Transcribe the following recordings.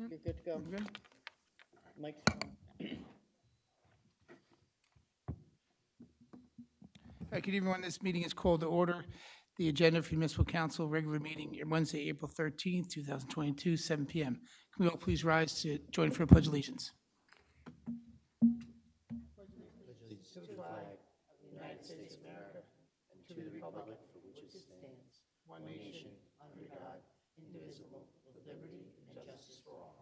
You're good to go. Good. Mike's on. Good evening, everyone. This meeting is called to order. The agenda for Municipal Council regular meeting Wednesday, April 13th, 2022, 7 p.m. Can we all please rise to join for a pledge of allegiance? To the flag of the United States of America and to the republic for which it stands, one nation, under God, indivisible, with liberty and justice for all.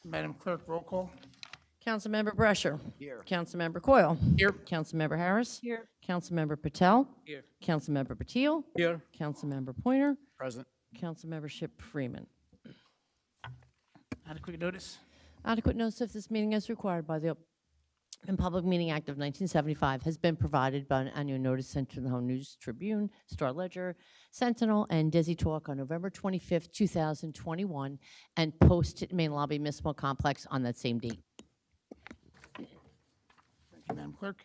Madam Clerk, roll call. Councilmember Brescher. Here. Councilmember Coyle. Here. Councilmember Harris. Here. Councilmember Patel. Here. Councilmember Patil. Here. Councilmember Pointer. Present. Councilmember Ship Freeman. Adequate notice. Adequate notice of this meeting as required by the Open Public Meeting Act of 1975 has been provided by an annual notice sent to the Home News Tribune, Star Ledger, Sentinel, and Desi Talk on November 25th, 2021, and posted in Main Lobby Municipal Complex on that same date. Thank you, Madam Clerk.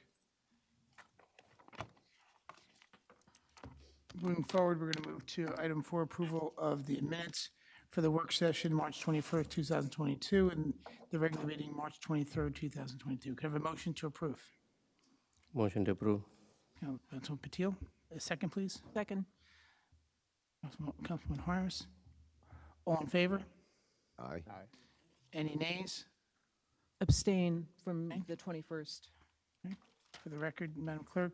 Moving forward, we're going to move to item 4, approval of the minutes for the work session, March 21st, 2022, and the regular meeting, March 23rd, 2022. Can I have a motion to approve? Motion to approve. Councilman Patil, a second, please. Second. Councilman Harris. All in favor? Aye. Any nays? Abstain from the 21st. For the record, Madam Clerk,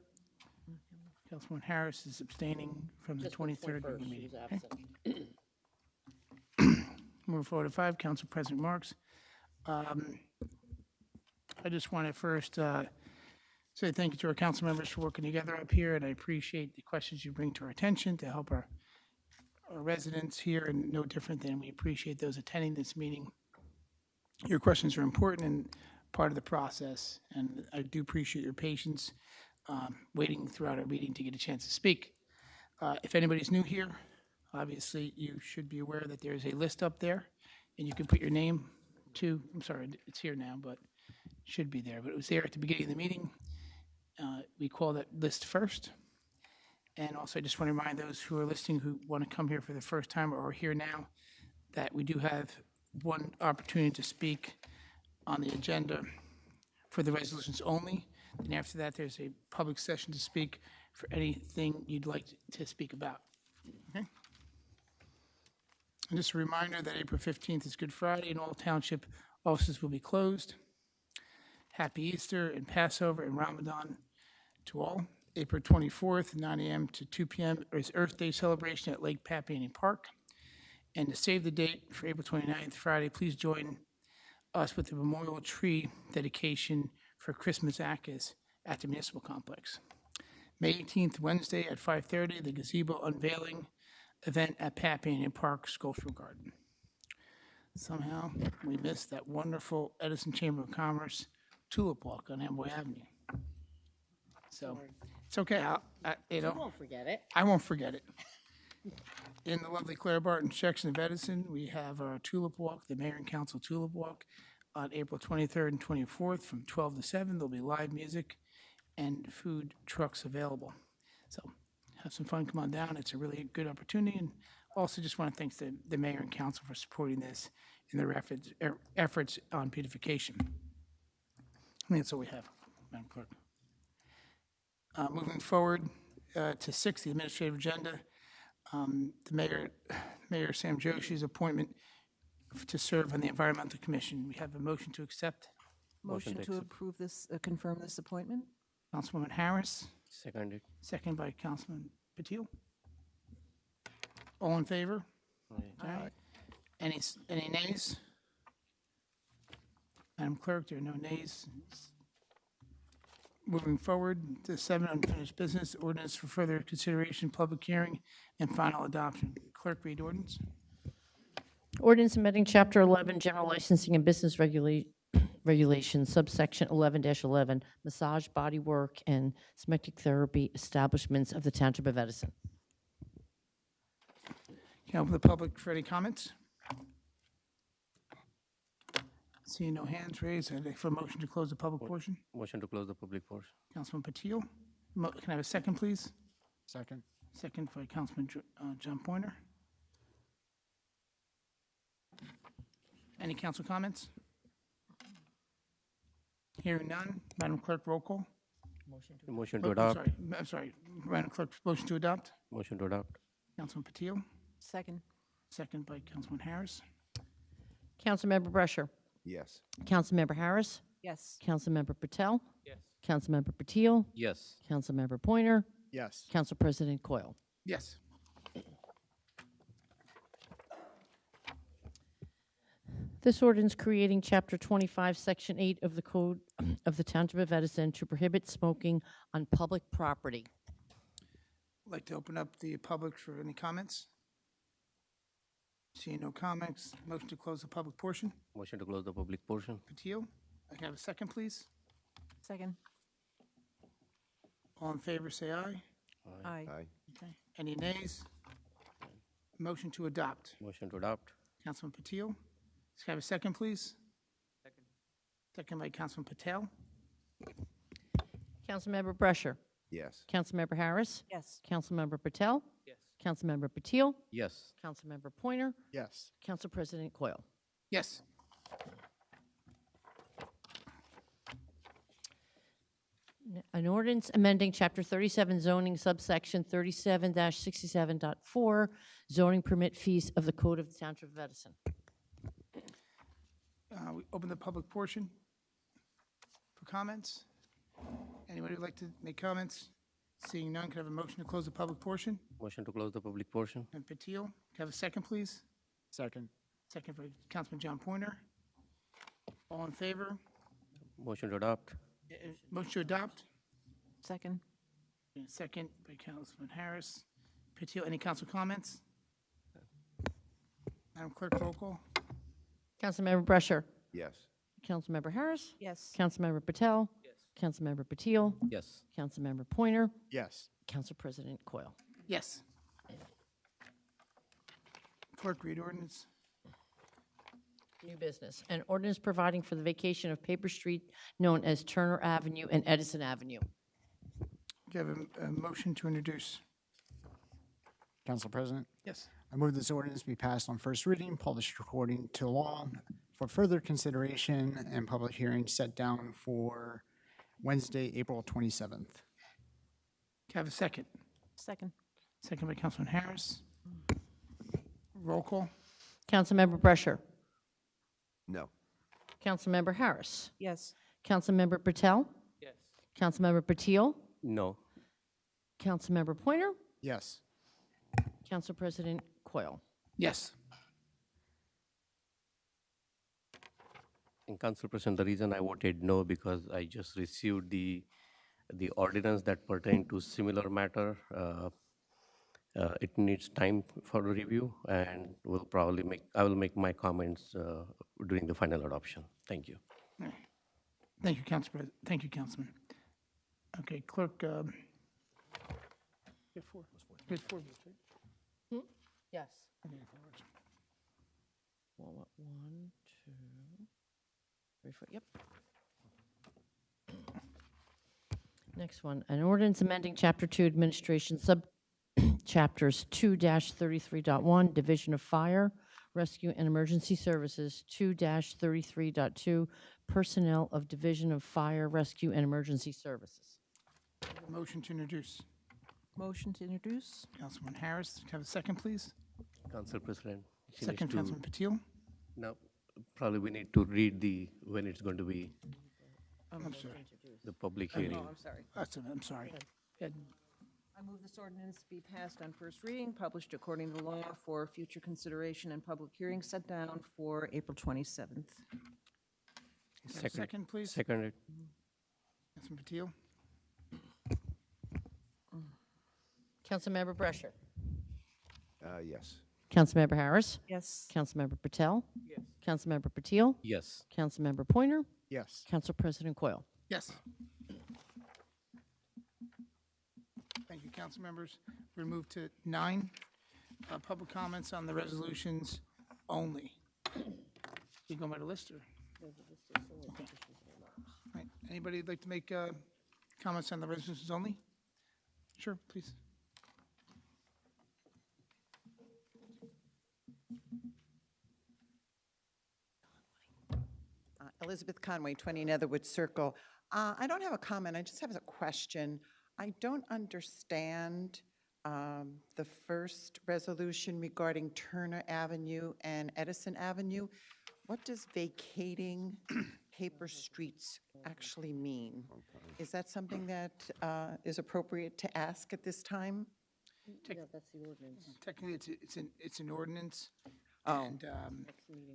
Councilman Harris is abstaining from the Just the 23rd 21st, regular she meeting. was Okay? absent. Moving forward to 5, Council President Marks. I just want to first say thank you to our council members for working together up here, and I appreciate the questions you bring to our attention to help our residents here, and no different than we appreciate those attending this meeting. Your questions are important and part of the process, and I do appreciate your patience waiting throughout our meeting to get a chance to speak. If anybody's new here, obviously you should be aware that there's a list up there, and you can put your name to, I'm sorry, it's here now, but it should be there, but it was there at the beginning of the meeting. We call that list first. And also, I just want to remind those who are listening who want to come here for the first time or are here now that we do have one opportunity to speak on the agenda for the resolutions only. And after that, there's a public session to speak for anything you'd like to speak about. Okay? And just a reminder that April 15th is Good Friday and all township offices will be closed. Happy Easter and Passover and Ramadan to all. April 24th, 9 a.m. to 2 p.m. is Earth Day celebration at Lake Pappanini Park. And to save the date for April 29th, Friday, please join us with the memorial tree dedication for Christmas Acas at the Municipal Complex. May 18th, Wednesday at 5:30, the gazebo unveiling event at Pappanini Park Sculptural Garden. Somehow, we missed that wonderful Edison Chamber of Commerce tulip walk on Amboy Avenue. So, it's okay, You won't forget it. I won't forget it. In the lovely Claire Barton section of Edison, we have our tulip walk, the Mayor and Council tulip walk, on April 23rd and 24th from 12 to 7. There'll be live music and food trucks available. So have some fun, come on down. It's a really good opportunity. And also just want to thank the Mayor and Council for supporting this in their efforts on beautification. I think that's all we have, Madam Clerk. Moving forward to 6, the administrative agenda. The Mayor Sam Joshi's appointment to serve on the Environmental Commission. We have a motion to accept. Motion to approve this, confirm this appointment? Councilwoman Harris, Seconded. second by Councilman Patil. All in favor? Aye. Any nays? Madam Clerk, there are no nays. Moving forward to 7, unfinished business, ordinance for further consideration, public hearing, and final adoption. Clerk, read ordinance. Ordinance amending Chapter 11, General Licensing and Business Regulations, subsection 11-11, massage, body work, and cosmetic therapy establishments of the Township of Edison. Can I open the public for any comments? Seeing no hands raised, I'd like for a motion to close the public portion. Motion to close the public portion. Councilman Patil. Can I have a second, please? Second. Second by Councilman John Pointer. Any council comments? Hearing none. Madam Clerk, roll call. Motion to Oh, adopt. I'm sorry. Madam Clerk, motion to adopt. Motion to adopt. Councilman Patil, Second. second by Councilman Harris. Councilmember Brescher. Yes. Councilmember Harris. Yes. Councilmember Patel. Yes. Councilmember Patil. Yes. Councilmember Pointer. Yes. Council President Coyle. Yes. This ordinance creating Chapter 25, Section 8 of the Code of the Township of Edison to prohibit smoking on public property. I'd like to open up the public for any comments. Seeing no comments, motion to close the public portion. Motion to close the public portion. Patil, I can have a second, please. Second. All in favor, say aye. Aye. Okay. Any nays? Motion to adopt. Motion to adopt. Councilman Patil, can I have a second, please? Second. Second by Councilman Patel. Councilmember Brescher. Yes. Councilmember Harris. Yes. Councilmember Patel. Yes. Councilmember Patil. Yes. Councilmember Pointer. Yes. Council President Coyle. Yes. An ordinance amending Chapter 37 zoning subsection 37-67.4 zoning permit fees of the Code of the Township of Edison. We open the public portion for comments. Anybody would like to make comments? Seeing none, could I have a motion to close the public portion? Motion to close the public portion. And Patil, can I have a second, please? Second. Second by Councilman John Pointer. All in favor? Motion to adopt. Motion to adopt? Second. And second by Councilman Harris. Patil, any council comments? Madam Clerk, roll call. Councilmember Brescher. Yes. Councilmember Harris. Yes. Councilmember Patel. Yes. Councilmember Patil. Yes. Councilmember Pointer. Yes. Council President Coyle. Yes. Clerk, read ordinance. New business. An ordinance providing for the vacation of paper street known as Turner Avenue and Edison Avenue. Do you have a motion to introduce? Council President, Yes. I move this ordinance be passed on first reading, published according to law, for further consideration and public hearing set down for Wednesday, April 27th. Can I have a second? Second. Second by Councilman Harris. Roll call. Councilmember Brescher. No. Councilmember Harris. Yes. Councilmember Patel. Yes. Councilmember Patil. No. Councilmember Pointer. Yes. Council President Coyle. Yes. And Council President, the reason I voted no because I just received the ordinance that pertain to similar matter. It needs time for review, and I will make my comments during the final adoption. Thank you. All right. Thank you, Council President. Thank you, Councilman. Okay, Clerk. We have four. We have four votes, right? Yes. Okay, four votes. One, two, three, four, yep. Next one, an ordinance amending Chapter 2 Administration Chapters 2-33.1 Division of Fire, Rescue and Emergency Services, 2-33.2 Personnel of Division of Fire, Rescue and Emergency Services. Motion to introduce. Motion to introduce. Councilman Harris, can I have a second, please? Council President. she Second, needs to- Councilman Patil. No, probably we need to read when it's going to be I'm sorry. the public hearing. I'm sorry. I'm sorry. Ed, I move this ordinance be passed on first reading, published according to law for future consideration and public hearing set down for April 27th. can I have a second, please? Seconded. Councilman Patil. Councilmember Brescher. Yes. Councilmember Harris. Yes. Councilmember Patel. Yes. Councilmember Patil. Yes. Councilmember Pointer. Yes. Council President Coyle. Yes. Thank you, council members. We're going to move to 9, public comments on the resolutions only. You going by the list, or? Okay. All right. Anybody would like to make comments on the resolutions only? Sure, please. Elizabeth Conway, 20 Netherwood Circle. I don't have a comment, I just have a question. I don't understand the first resolution regarding Turner Avenue and Edison Avenue. What does vacating paper streets actually mean? Is that something that is appropriate to ask at this time? Yeah, that's the ordinance. Technically, it's an ordinance. Oh. And,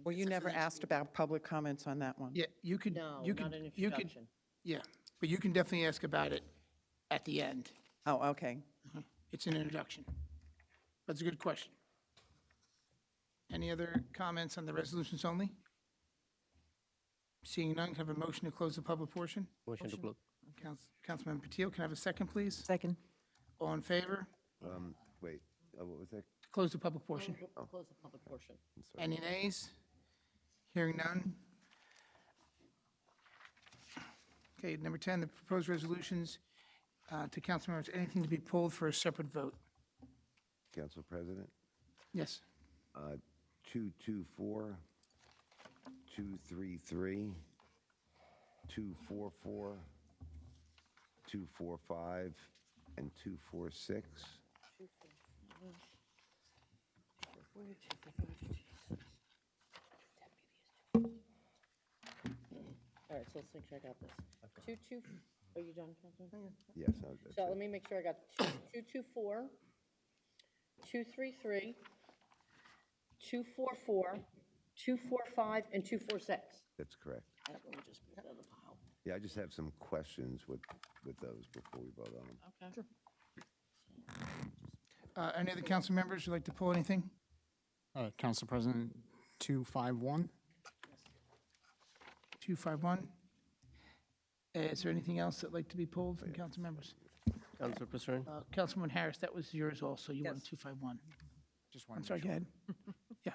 Well, you never asked about public comments on that one. yeah, you could, No, you not could, an you could, introduction. yeah, but you can definitely ask about it at the end. Oh, okay. It's an introduction. That's a good question. Any other comments on the resolutions only? Seeing none, can I have a motion to close the public portion? Motion to close. Councilman Patil, can I have a second, please? Second. All in favor? Wait, what was that? To close the public portion. Close the public portion. Any nays? Hearing none. Okay, number 10, the proposed resolutions to council members, anything to be pulled for a separate vote? Council President? Yes. 224, 233, 244, 245, and 246. All right, so let's make sure I got this. Are you done, Councilman? Yes, no, that's So it. let me make sure I got 224, 233, 244, 245, and 246. That's correct. Let me just put that in the pile. Yeah, I just have some questions with those before we vote on them. Okay. Any other council members who'd like to pull anything? Council President, 251. 251. Is there anything else that'd like to be pulled from council members? Council President? Councilman Harris, that was yours also. You wanted Yes. 251. Just I'm wanted to sorry, make go sure. ahead. Yeah.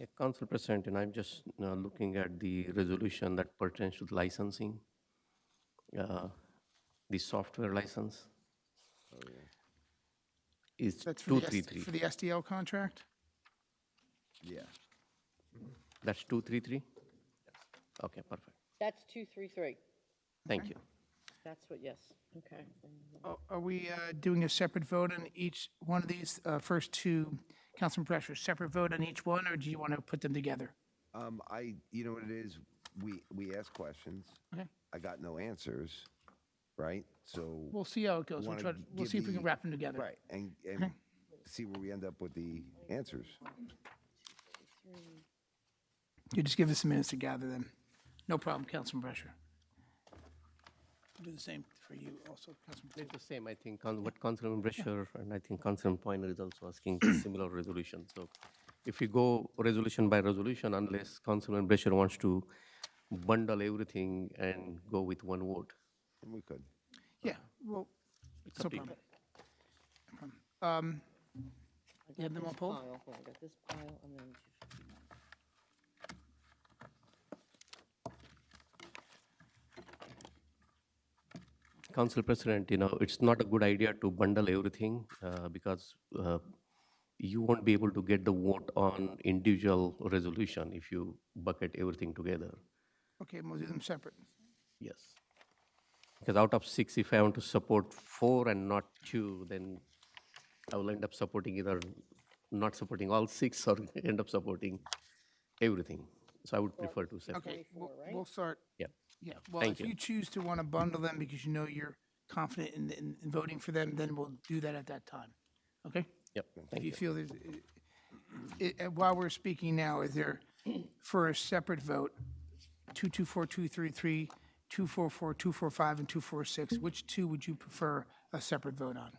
Yeah, Council President, and I'm just looking at the resolution that pertains to the licensing, the software license. Is That's for the 233. for the SDL contract? Yeah. That's 233? Okay, perfect. That's 233. Thank you. That's what, yes, okay. Are we doing a separate vote on each one of these first two, Councilman Pressure, separate vote on each one, or do you want to put them together? You know what it is? We ask questions. Okay. I got no answers, right? So. We'll see how it goes. wanna We'll give see if we can the- wrap them together. Right, and see where we end up with the answers. You just give us some minutes to gather them. No problem, Councilman Pressure. We'll do the same for you also, Councilman. It's the same, I think, what Councilman Brescher and I think Councilman Pointer is also asking similar resolution. So if we go resolution by resolution, unless Councilman Brescher wants to bundle everything and go with one vote. And we could. Yeah, well, It's no up to you. problem. No problem. You have them all pulled? I got this pile and then 251. Council President, it's not a good idea to bundle everything because you won't be able to get the vote on individual resolution if you bucket everything together. Okay, we'll do them separate. Yes. Because out of 6, if I want to support 4 and not 2, then I will end up supporting either not supporting all 6 or end up supporting everything. So I would prefer to separate. Okay, we'll start. Yeah. Yeah, well, Thank if you choose to want to bundle them because you know you're confident in voting for them, then we'll do that at that time. Okay? Yep. If Thank you you. feel there's, while we're speaking now, is there, for a separate vote, 224, 233, 244, 245, and 246, which two would you prefer a separate vote on?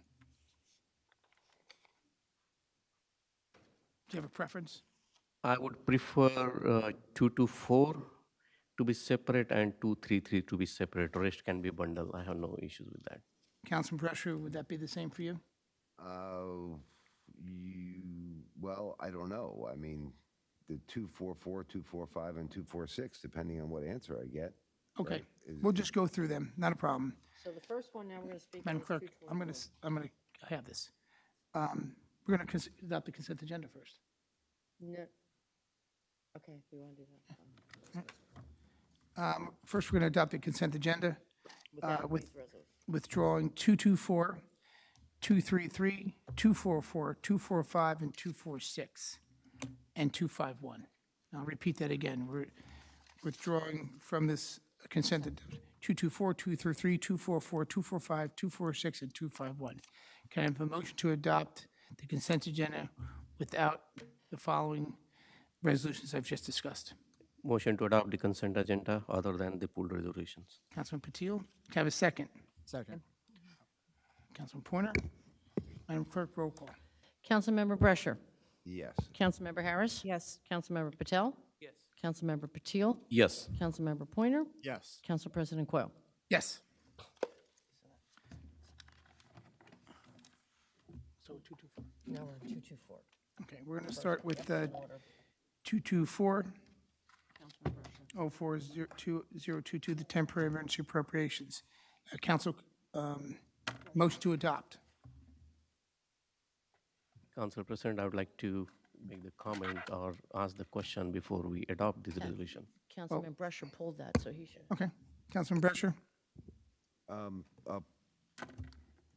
Do you have a preference? I would prefer 224 to be separate and 233 to be separate. Rest can be bundled. I have no issues with that. Councilman Pressure, would that be the same for you? Well, I don't know. I mean, the 244, 245, and 246, depending on what answer I get. Okay, right, we'll just go through them, not a problem. So the first one, now we're going to speak. Madam on Clerk, I'm going to have this. We're going to adopt the consent agenda first. No. Okay, we want to do that. First, we're going to adopt the consent agenda with withdrawing 224, 233, 244, 245, and 246, and 251. I'll repeat that again. We're withdrawing from this consent agenda 224, 233, 244, 245, 246, and 251. Can I have a motion to adopt the consent agenda without the following resolutions I've just discussed? Motion to adopt the consent agenda other than the pooled resolutions. Councilman Patil, can I have a second? Second. Councilman Pointer? Madam Clerk, roll call. Councilmember Brescher. Yes. Councilmember Harris. Yes. Councilmember Patel. Yes. Councilmember Patil. Yes. Councilmember Pointer. Yes. Council President Coyle. Yes. So 224. No, we're on 224. Okay, we're going to start with 224, 040222, the temporary emergency appropriations. Council, motion to adopt. Council President, I would like to make the comment or ask the question before we adopt this resolution. Councilman Brescher pulled that, so he should. Okay. Councilman Brescher?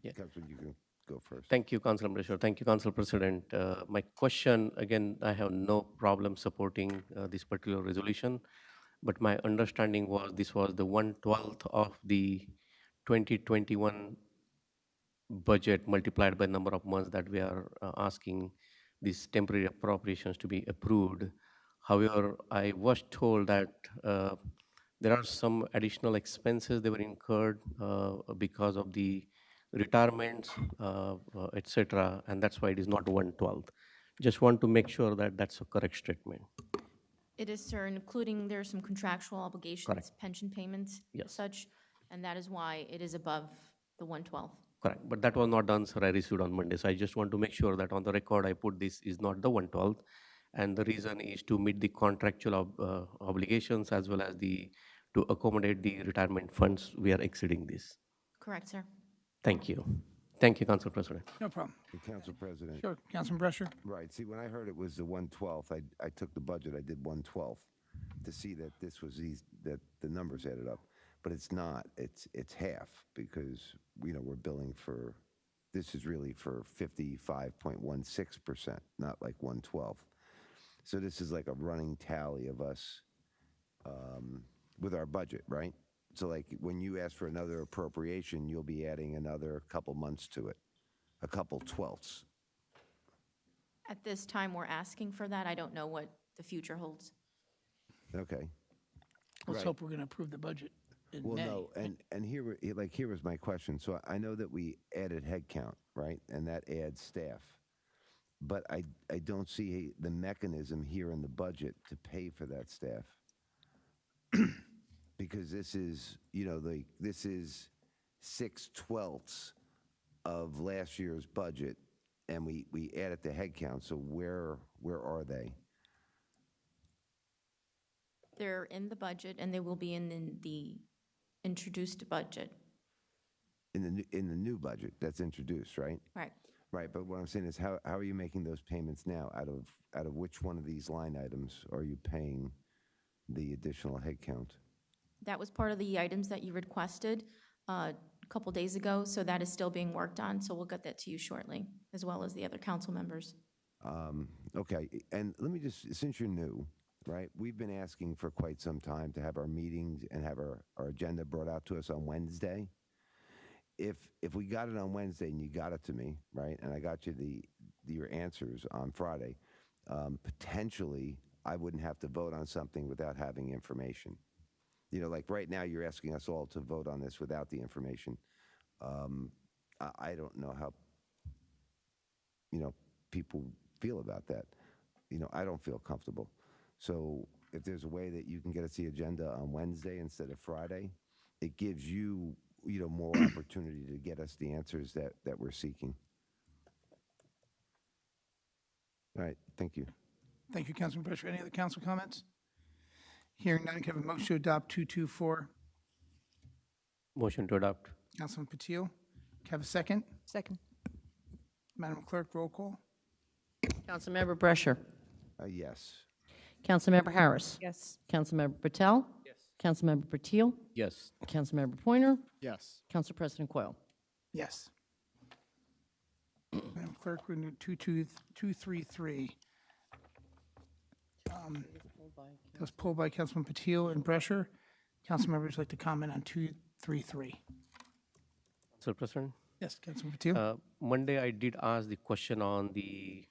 Yeah. Councilman, you can go first. Thank you, Councilor Brescher. Thank you, Council President. My question, again, I have no problem supporting this particular resolution, but my understanding was this was the 1/12 of the 2021 budget multiplied by number of months that we are asking these temporary appropriations to be approved. However, I was told that there are some additional expenses that were incurred because of the retirements, etc., and that's why it is not 1/12. Just want to make sure that that's a correct statement. It is, sir, including there are some contractual obligations, Correct. pension payments, Yes. such, and that is why it is above the 112. Correct, but that was not done, sir. I received on Monday, so I just want to make sure that on the record I put this is not the 1/12, and the reason is to meet the contractual obligations as well as to accommodate the retirement funds. We are exceeding this. Correct, sir. Thank you. Thank you, Council President. No problem. Council President. Sure. Councilman Brescher? Right, see, when I heard it was the 1/12th, I took the budget, I did 1/12th to see that this was that the numbers added up. But it's not, it's half, because, we're billing for, this is really for 55.16%, not like 1/12. So this is like a running tally of us with our budget, right? So like when you ask for another appropriation, you'll be adding another couple months to it, a couple twelfths. At this time, we're asking for that. I don't know what the future holds. Okay. Let's Right. hope we're going to approve the budget in Well, May. no, and here was my question. So I know that we added headcount, right? And that adds staff. But I don't see the mechanism here in the budget to pay for that staff. Because this is, this is 6/12 of last year's budget, and we added the headcount. So where are they? They're in the budget, and they will be in the introduced budget. In the new budget that's introduced, right? Right. Right, but what I'm saying is, how are you making those payments now? Out of which one of these line items are you paying the additional headcount? That was part of the items that you requested a couple days ago, so that is still being worked on, so we'll get that to you shortly, as well as the other council members. Okay, and let me just, since you're new, right, we've been asking for quite some time to have our meetings and have our agenda brought out to us on Wednesday. If we got it on Wednesday and you got it to me, right, and I got you your answers on Friday, potentially I wouldn't have to vote on something without having information. Like right now you're asking us all to vote on this without the information. I don't know how, people feel about that. I don't feel comfortable. So if there's a way that you can get us the agenda on Wednesday instead of Friday, it gives you, more opportunity to get us the answers that we're seeking. All right, thank you. Thank you, Councilman Brescher. Any other council comments? Hearing none, can I have a motion to adopt 224? Motion to adopt. Councilman Patil, can I have a second? Second. Madam Clerk, roll call. Councilmember Brescher. Yes. Councilmember Harris. Yes. Councilmember Patel. Yes. Councilmember Patil, Yes. Councilmember Pointer, Yes. Council President Coyle. Yes. Madam Clerk, we're going to 233. That was pulled by Councilman Patil and Brescher. Council members like to comment on 233. Mr. President? Yes, Councilman Patil. Monday, I did ask the question on the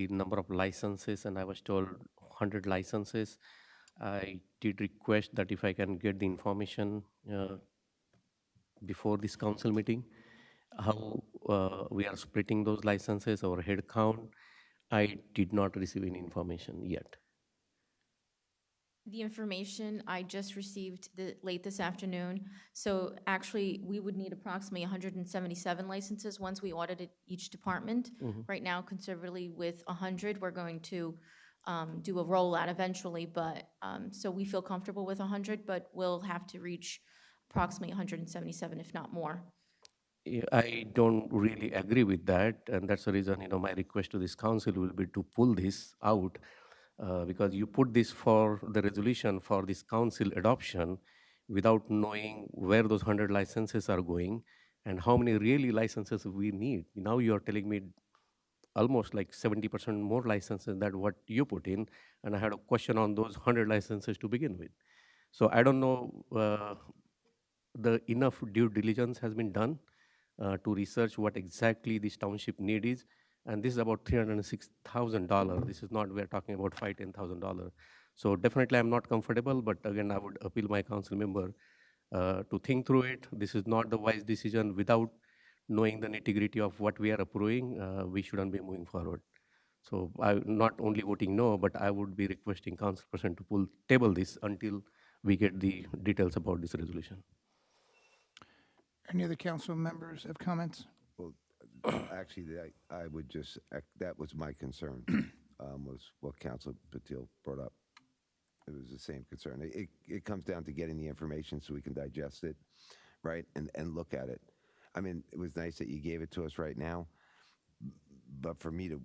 number of licenses, and I was told 100 licenses. I did request that if I can get the information before this council meeting, how we are splitting those licenses or head count. I did not receive any information yet. The information I just received late this afternoon. So actually, we would need approximately 177 licenses once we audited each department. Right now, conservatively with 100, we're going to do a rollout eventually, but so we feel comfortable with 100, but we'll have to reach approximately 177, if not more. Yeah, I don't really agree with that, and that's the reason, my request to this council will be to pull this out, because you put this for the resolution for this council adoption without knowing where those 100 licenses are going and how many really licenses we need. Now you are telling me almost like 70% more licenses than what you put in, and I had a question on those 100 licenses to begin with. So I don't know the enough due diligence has been done to research what exactly this township need is, and this is about $306,000. This is not, we're talking about $10,000. So definitely I'm not comfortable, but again, I would appeal my council member to think through it. This is not the wise decision. Without knowing the nitty-gritty of what we are approving, we shouldn't be moving forward. So I'm not only voting no, but I would be requesting council president to table this until we get the details about this resolution. Any other council members have comments? Well, actually, I would just, that was my concern, was what Council Patil brought up. It was the same concern. It comes down to getting the information so we can digest it, right, and look at it. I mean, it was nice that you gave it to us right now, but for me to,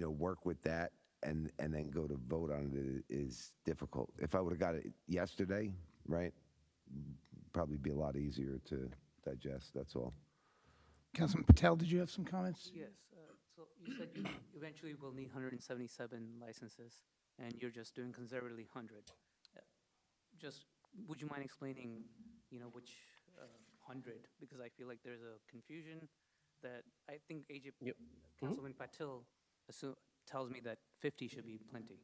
work with that and then go to vote on it is difficult. If I would have got it yesterday, right, probably be a lot easier to digest, that's all. Councilman Patel, did you have some comments? Yes, so you said you eventually will need 177 licenses, and you're just doing conservatively 100. Just, would you mind explaining, which 100? Because I feel like there's a confusion that I think Councilman Patil tells me that 50 should be plenty.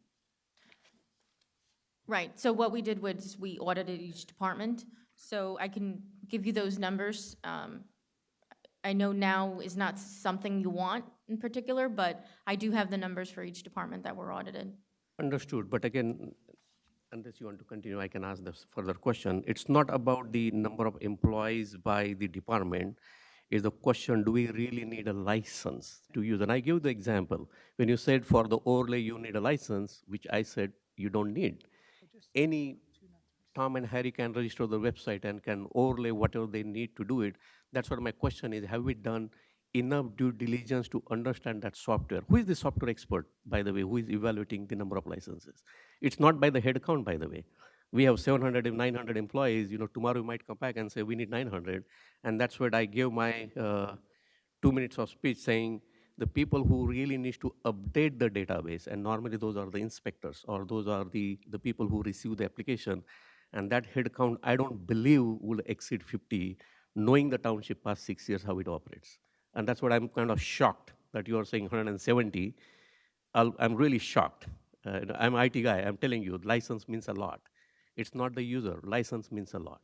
Right, so what we did was we audited each department, so I can give you those numbers. I know now is not something you want in particular, but I do have the numbers for each department that were audited. Understood, but again, unless you want to continue, I can ask this further question. It's not about the number of employees by the department. Is the question, do we really need a license to use? And I give the example. When you said for the overlay you need a license, which I said you don't need. Any Tom and Harry can register the website and can overlay whatever they need to do it. That's what my question is. Have we done enough due diligence to understand that software? Who is the software expert, by the way, who is evaluating the number of licenses? It's not by the head count, by the way. We have 700 and 900 employees. Tomorrow we might come back and say we need 900. And that's what I gave my 2 minutes of speech saying the people who really need to update the database, and normally those are the inspectors or those are the people who receive the application. And that head count, I don't believe will exceed 50, knowing the township past 6 years, how it operates. And that's what I'm kind of shocked that you are saying 170. I'm really shocked. I'm an IT guy. I'm telling you, license means a lot. It's not the user. License means a lot.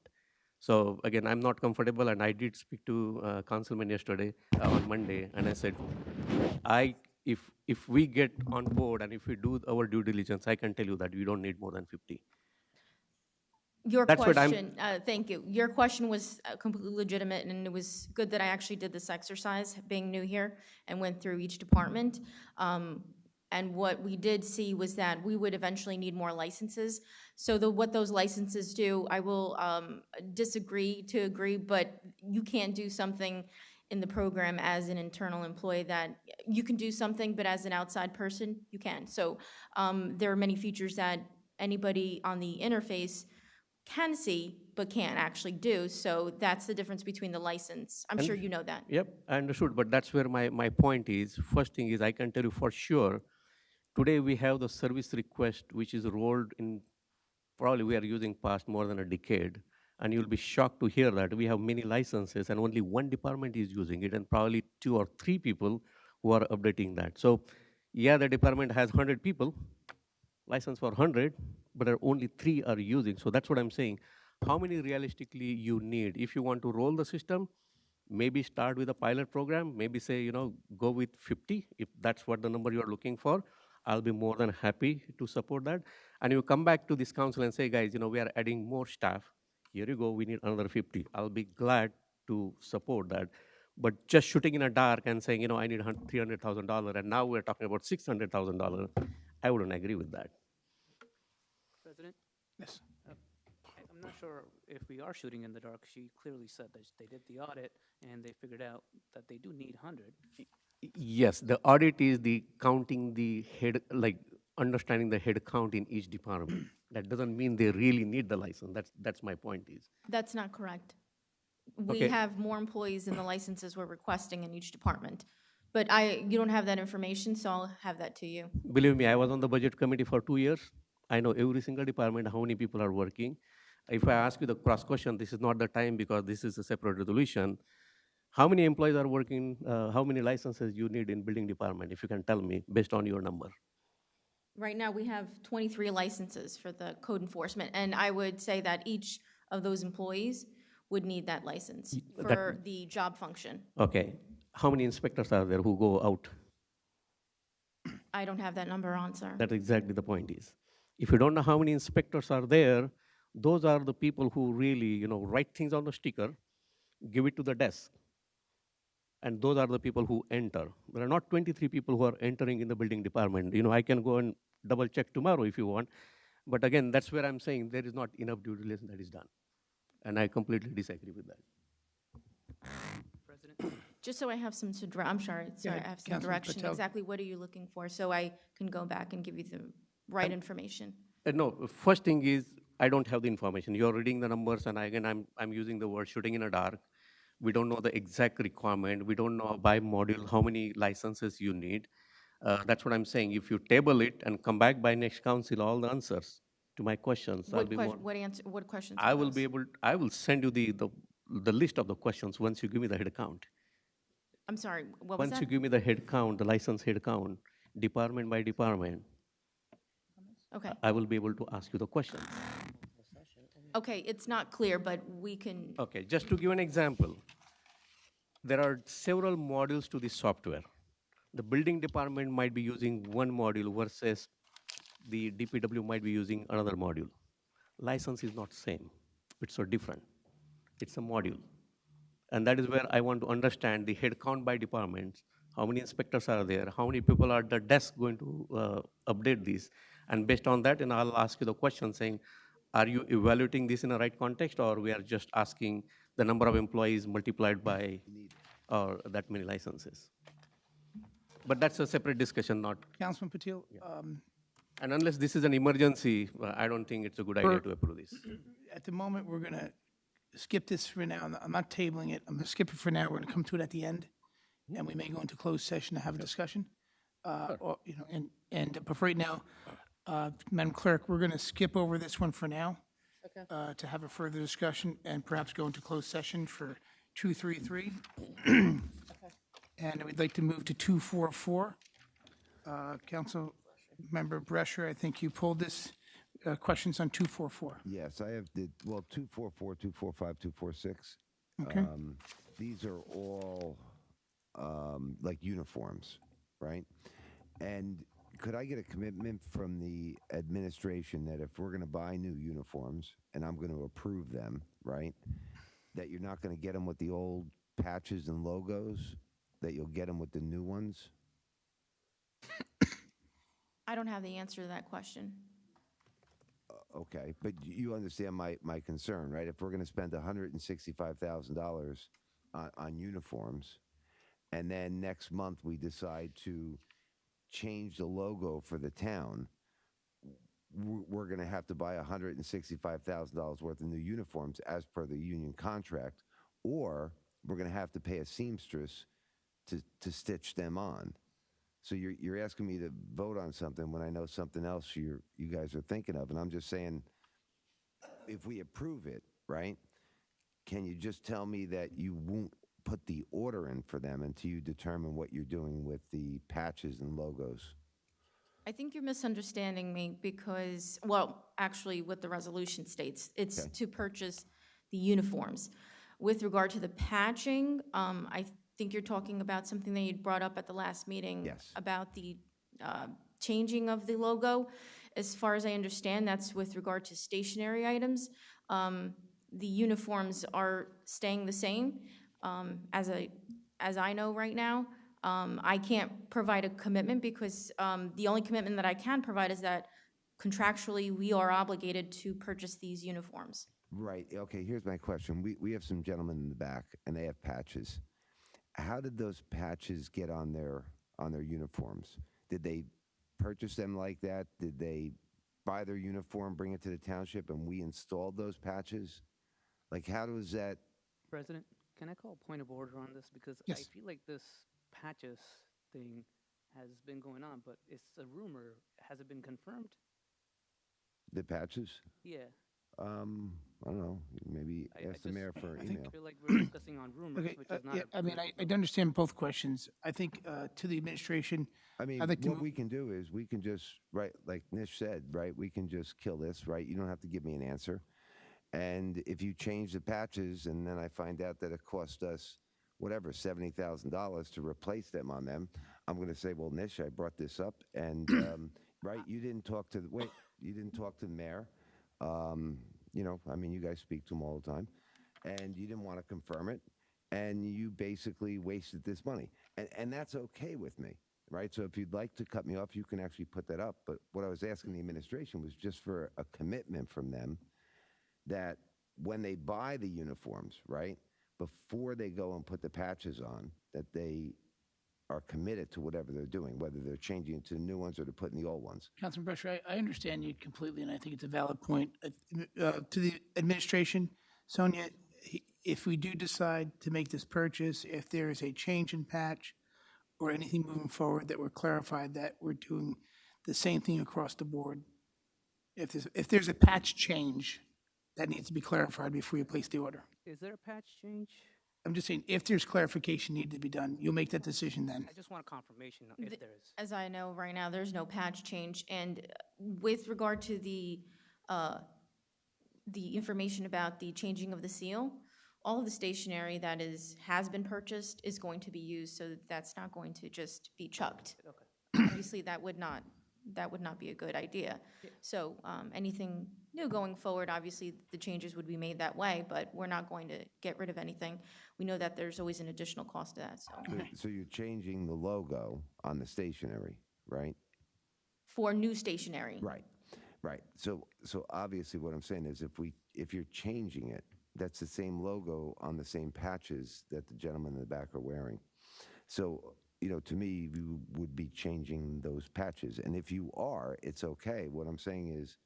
So again, I'm not comfortable, and I did speak to councilman yesterday on Monday, and I said, if we get on board and if we do our due diligence, I can tell you that we don't need more than 50. Your That's what question, thank you. Your question was completely legitimate, and it was good that I actually did this exercise, being new here, and went through each department. And what we did see was that we would eventually need more licenses. So what those licenses do, I will disagree to agree, but you can't do something in the program as an internal employee that you can do something, but as an outside person, you can. So there are many features that anybody on the interface can see but can't actually do. So that's the difference between the license. I'm sure you know that. Yep, I understood, but that's where my point is. First thing is, I can tell you for sure, today we have the service request, which is rolled in, probably we are using past more than a decade, and you'll be shocked to hear that we have many licenses and only one department is using it, and probably 2 or 3 people who are updating that. So, yeah, the department has 100 people, license for 100, but only 3 are using. So that's what I'm saying. How many realistically you need? If you want to roll the system, maybe start with a pilot program, maybe say, go with 50, if that's what the number you're looking for. I'll be more than happy to support that. And you come back to this council and say, guys, we are adding more staff. Here you go, we need another 50. I'll be glad to support that. But just shooting in a dark and saying, I need $300,000, and now we're talking about $600,000, I wouldn't agree with that. President? Yes. I'm not sure if we are shooting in the dark. She clearly said that they did the audit and they figured out that they do need 100. Yes, the audit is the counting the head, like understanding the head count in each department. That doesn't mean they really need the license. That's my point is. That's not correct. We Okay. have more employees than the licenses we're requesting in each department. But you don't have that information, so I'll have that to you. Believe me, I was on the budget committee for 2 years. I know every single department, how many people are working. If I ask you the cross question, this is not the time because this is a separate resolution. How many employees are working, how many licenses you need in building department, if you can tell me, based on your number? Right now, we have 23 licenses for the code enforcement, and I would say that each of those employees would need that license for the job function. Okay. How many inspectors are there who go out? I don't have that number on, sir. That's exactly the point is. If you don't know how many inspectors are there, those are the people who really, write things on the sticker, give it to the desk. And those are the people who enter. There are not 23 people who are entering in the building department. I can go and double check tomorrow if you want. But again, that's where I'm saying there is not enough due diligence that is done. And I completely disagree with that. President? Just so I have some, I'm sorry, I have some Councilman direction. Patel. Exactly what are you looking for, so I can go back and give you the right information. No, first thing is, I don't have the information. You're reading the numbers, and I'm using the word shooting in a dark. We don't know the exact requirement. We don't know by module how many licenses you need. That's what I'm saying. If you table it and come back by next council, all the answers to my questions, I'll be more. What questions? I are will those? be able. I will send you the list of the questions once you give me the head count. I'm sorry, what was Once that? you give me the head count, the license head count, department by department, Okay, I will be able to ask you the questions. okay, it's not clear, but we can, Okay, just to give an example, there are several modules to this software. The building department might be using one module versus the DPW might be using another module. License is not same. It's so different. It's a module. And that is where I want to understand the head count by departments, how many inspectors are there, how many people are at the desk going to update this. And based on that, and I'll ask you the question saying, are you evaluating this in the right context, or we are just asking the number of employees multiplied by or that many licenses? But that's a separate discussion, not. Councilman Patil, And unless this is an emergency, I don't think it's a good idea to approve this. at the moment, we're going to skip this for now. I'm not tabling it. I'm going to skip it for now. We're going to come to it at the end, and we may go into closed session to have a discussion. But for right now, Madam Clerk, we're going to skip over this one for now to have a further discussion and perhaps go into closed session for 233. And we'd like to move to 244. Council Member Brescher, I think you pulled this. Questions on 244. Yes, I have 244, 245, 246. Okay. These are all like uniforms, right? And could I get a commitment from the administration that if we're going to buy new uniforms and I'm going to approve them, right, that you're not going to get them with the old patches and logos, that you'll get them with the new ones? I don't have the answer to that question. Okay, but you understand my concern, right? If we're going to spend $165,000 on uniforms, and then next month we decide to change the logo for the town, we're going to have to buy $165,000 worth of new uniforms as per the union contract, or we're going to have to pay a seamstress to stitch them on. So you're asking me to vote on something when I know something else you guys are thinking of, and I'm just saying, if we approve it, right, can you just tell me that you won't put the order in for them until you determine what you're doing with the patches and logos? I think you're misunderstanding me because, well, actually what the resolution states, it's Okay. to purchase the uniforms. With regard to the patching, I think you're talking about something that you brought up at the last meeting. Yes. About the changing of the logo. As far as I understand, that's with regard to stationary items. The uniforms are staying the same, as I know right now. I can't provide a commitment because the only commitment that I can provide is that contractually we are obligated to purchase these uniforms. Right. Okay, here's my question. We have some gentlemen in the back, and they have patches. How did those patches get on their uniforms? Did they purchase them like that? Did they buy their uniform, bring it to the township, and we installed those patches? Like, how does that? President, can I call a point of order on this? Because Yes. I feel like this patches thing has been going on, but it's a rumor. Has it been confirmed? The patches? Yeah. I don't know. Maybe I ask the just- mayor for an I email. feel like we're discussing on rumors, Okay, which is not. yeah, a I mean, proof I of- understand both questions. I think to the administration, I mean, I'd like to what move- we can do is we can just, right, like Nish said, right, we can just kill this, right? You don't have to give me an answer. And if you change the patches and then I find out that it cost us, whatever, $70,000 to replace them on them, I'm going to say, well, Nish, I brought this up. And, right, you didn't talk to the mayor. You know, I mean, you guys speak to him all the time. And you didn't want to confirm it. And you basically wasted this money. And that's okay with me, right? So if you'd like to cut me off, you can actually put that up. But what I was asking the administration was just for a commitment from them that when they buy the uniforms, right, before they go and put the patches on, that they are committed to whatever they're doing, whether they're changing it to the new ones or they're putting the old ones. Councilman Brescher, I understand you completely, and I think it's a valid point. To the administration, Sonia, if we do decide to make this purchase, if there is a change in patch or anything moving forward, that we're clarified that we're doing the same thing across the board. If there's a patch change, that needs to be clarified before you place the order. Is there a patch change? I'm just saying, if there's clarification needed to be done, you'll make that decision then. I just want a confirmation if there is. As I know right now, there's no patch change. And with regard to the information about the changing of the seal, all of the stationery that has been purchased is going to be used, so that's not going to just be chucked. Okay. Obviously, that would not be a good idea. So anything new going forward, obviously, the changes would be made that way, but we're not going to get rid of anything. We know that there's always an additional cost to that, so. So you're changing the logo on the stationery, right? For new stationery. Right, right. So obviously what I'm saying is if you're changing it, that's the same logo on the same patches that the gentlemen in the back are wearing. So, you know, to me, you would be changing those patches. And if you are, it's okay. What I'm saying is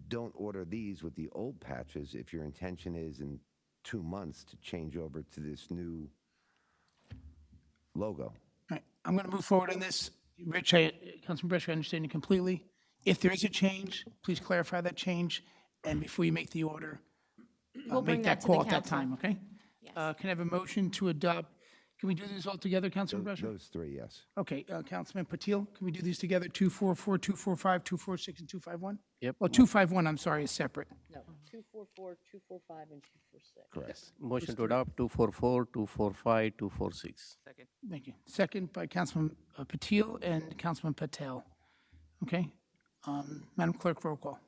don't order these with the old patches if your intention is in 2 months to change over to this new logo. All right, I'm going to move forward on this. Rich, Councilman Brescher, I understand you completely. If there is a change, please clarify that change, and before you make the order, We'll bring make that that to the call at that council. time, okay? Yes. Can I have a motion to adopt? Can we do this all together, Councilman Brescher? Those three, yes. Okay, Councilman Patil, can we do these together? 244, 245, 246, and 251? Yep. Well, 251, I'm sorry, is separate. No, 244, 245, and 246. Correct. Motion to adopt 244, 245, 246. Second. Thank you. Second by Councilman Patil and Councilman Patel. Okay? Madam Clerk, roll call.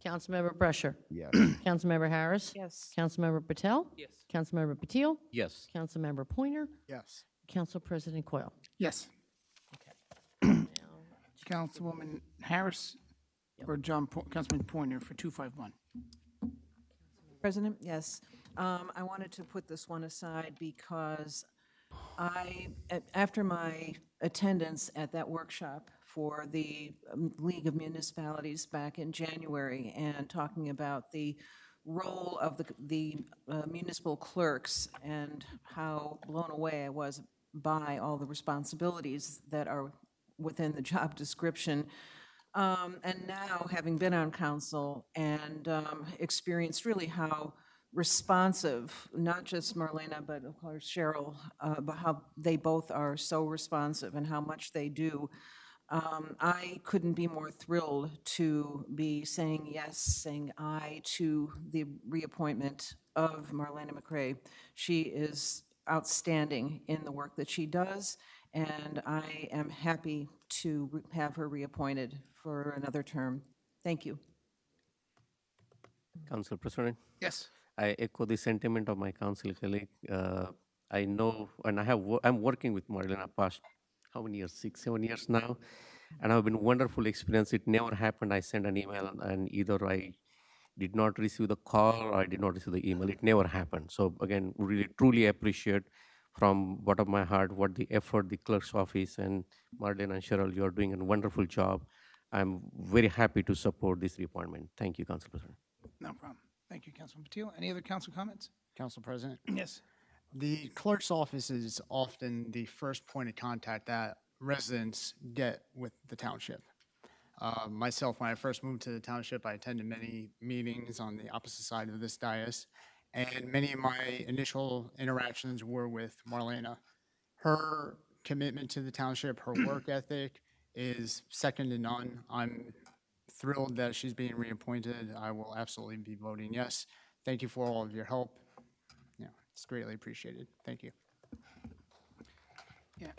Councilmember Brescher. Yes. Councilmember Harris. Yes. Councilmember Patel. Yes. Councilmember Patil. Yes. Councilmember Pointer. Yes. Council President Coyle. Yes. Councilwoman Harris or Councilman Pointer for 251. President, yes. I wanted to put this one aside because after my attendance at that workshop for the League of Municipalities back in January and talking about the role of the municipal clerks and how blown away I was by all the responsibilities that are within the job description. And now, having been on council and experienced really how responsive, not just Marlena, but of course Cheryl, but how they both are so responsive and how much they do. I couldn't be more thrilled to be saying yes, saying aye to the reappointment of Marlena McRae. She is outstanding in the work that she does, and I am happy to have her reappointed for another term. Thank you. Council President, Yes. I echo the sentiment of my council colleague. I know, and I'm working with Marlena past, how many years, 6, 7 years now, and have been wonderful experience. It never happened. I sent an email, and either I did not receive the call or I did not receive the email. It never happened. So again, really truly appreciate from bottom of my heart what the effort the clerk's office and Marlene and Cheryl, you are doing a wonderful job. I'm very happy to support this reappointment. Thank you, Council President. No problem. Thank you, Councilman Patil. Any other council comments? Council President, Yes. the clerk's office is often the first point of contact that residents get with the township. Myself, when I first moved to the township, I attended many meetings on the opposite side of this dais, and many of my initial interactions were with Marlena. Her commitment to the township, her work ethic is second to none. I'm thrilled that she's being reappointed. I will absolutely be voting yes. Thank you for all of your help. Yeah, it's greatly appreciated. Thank you. Yeah.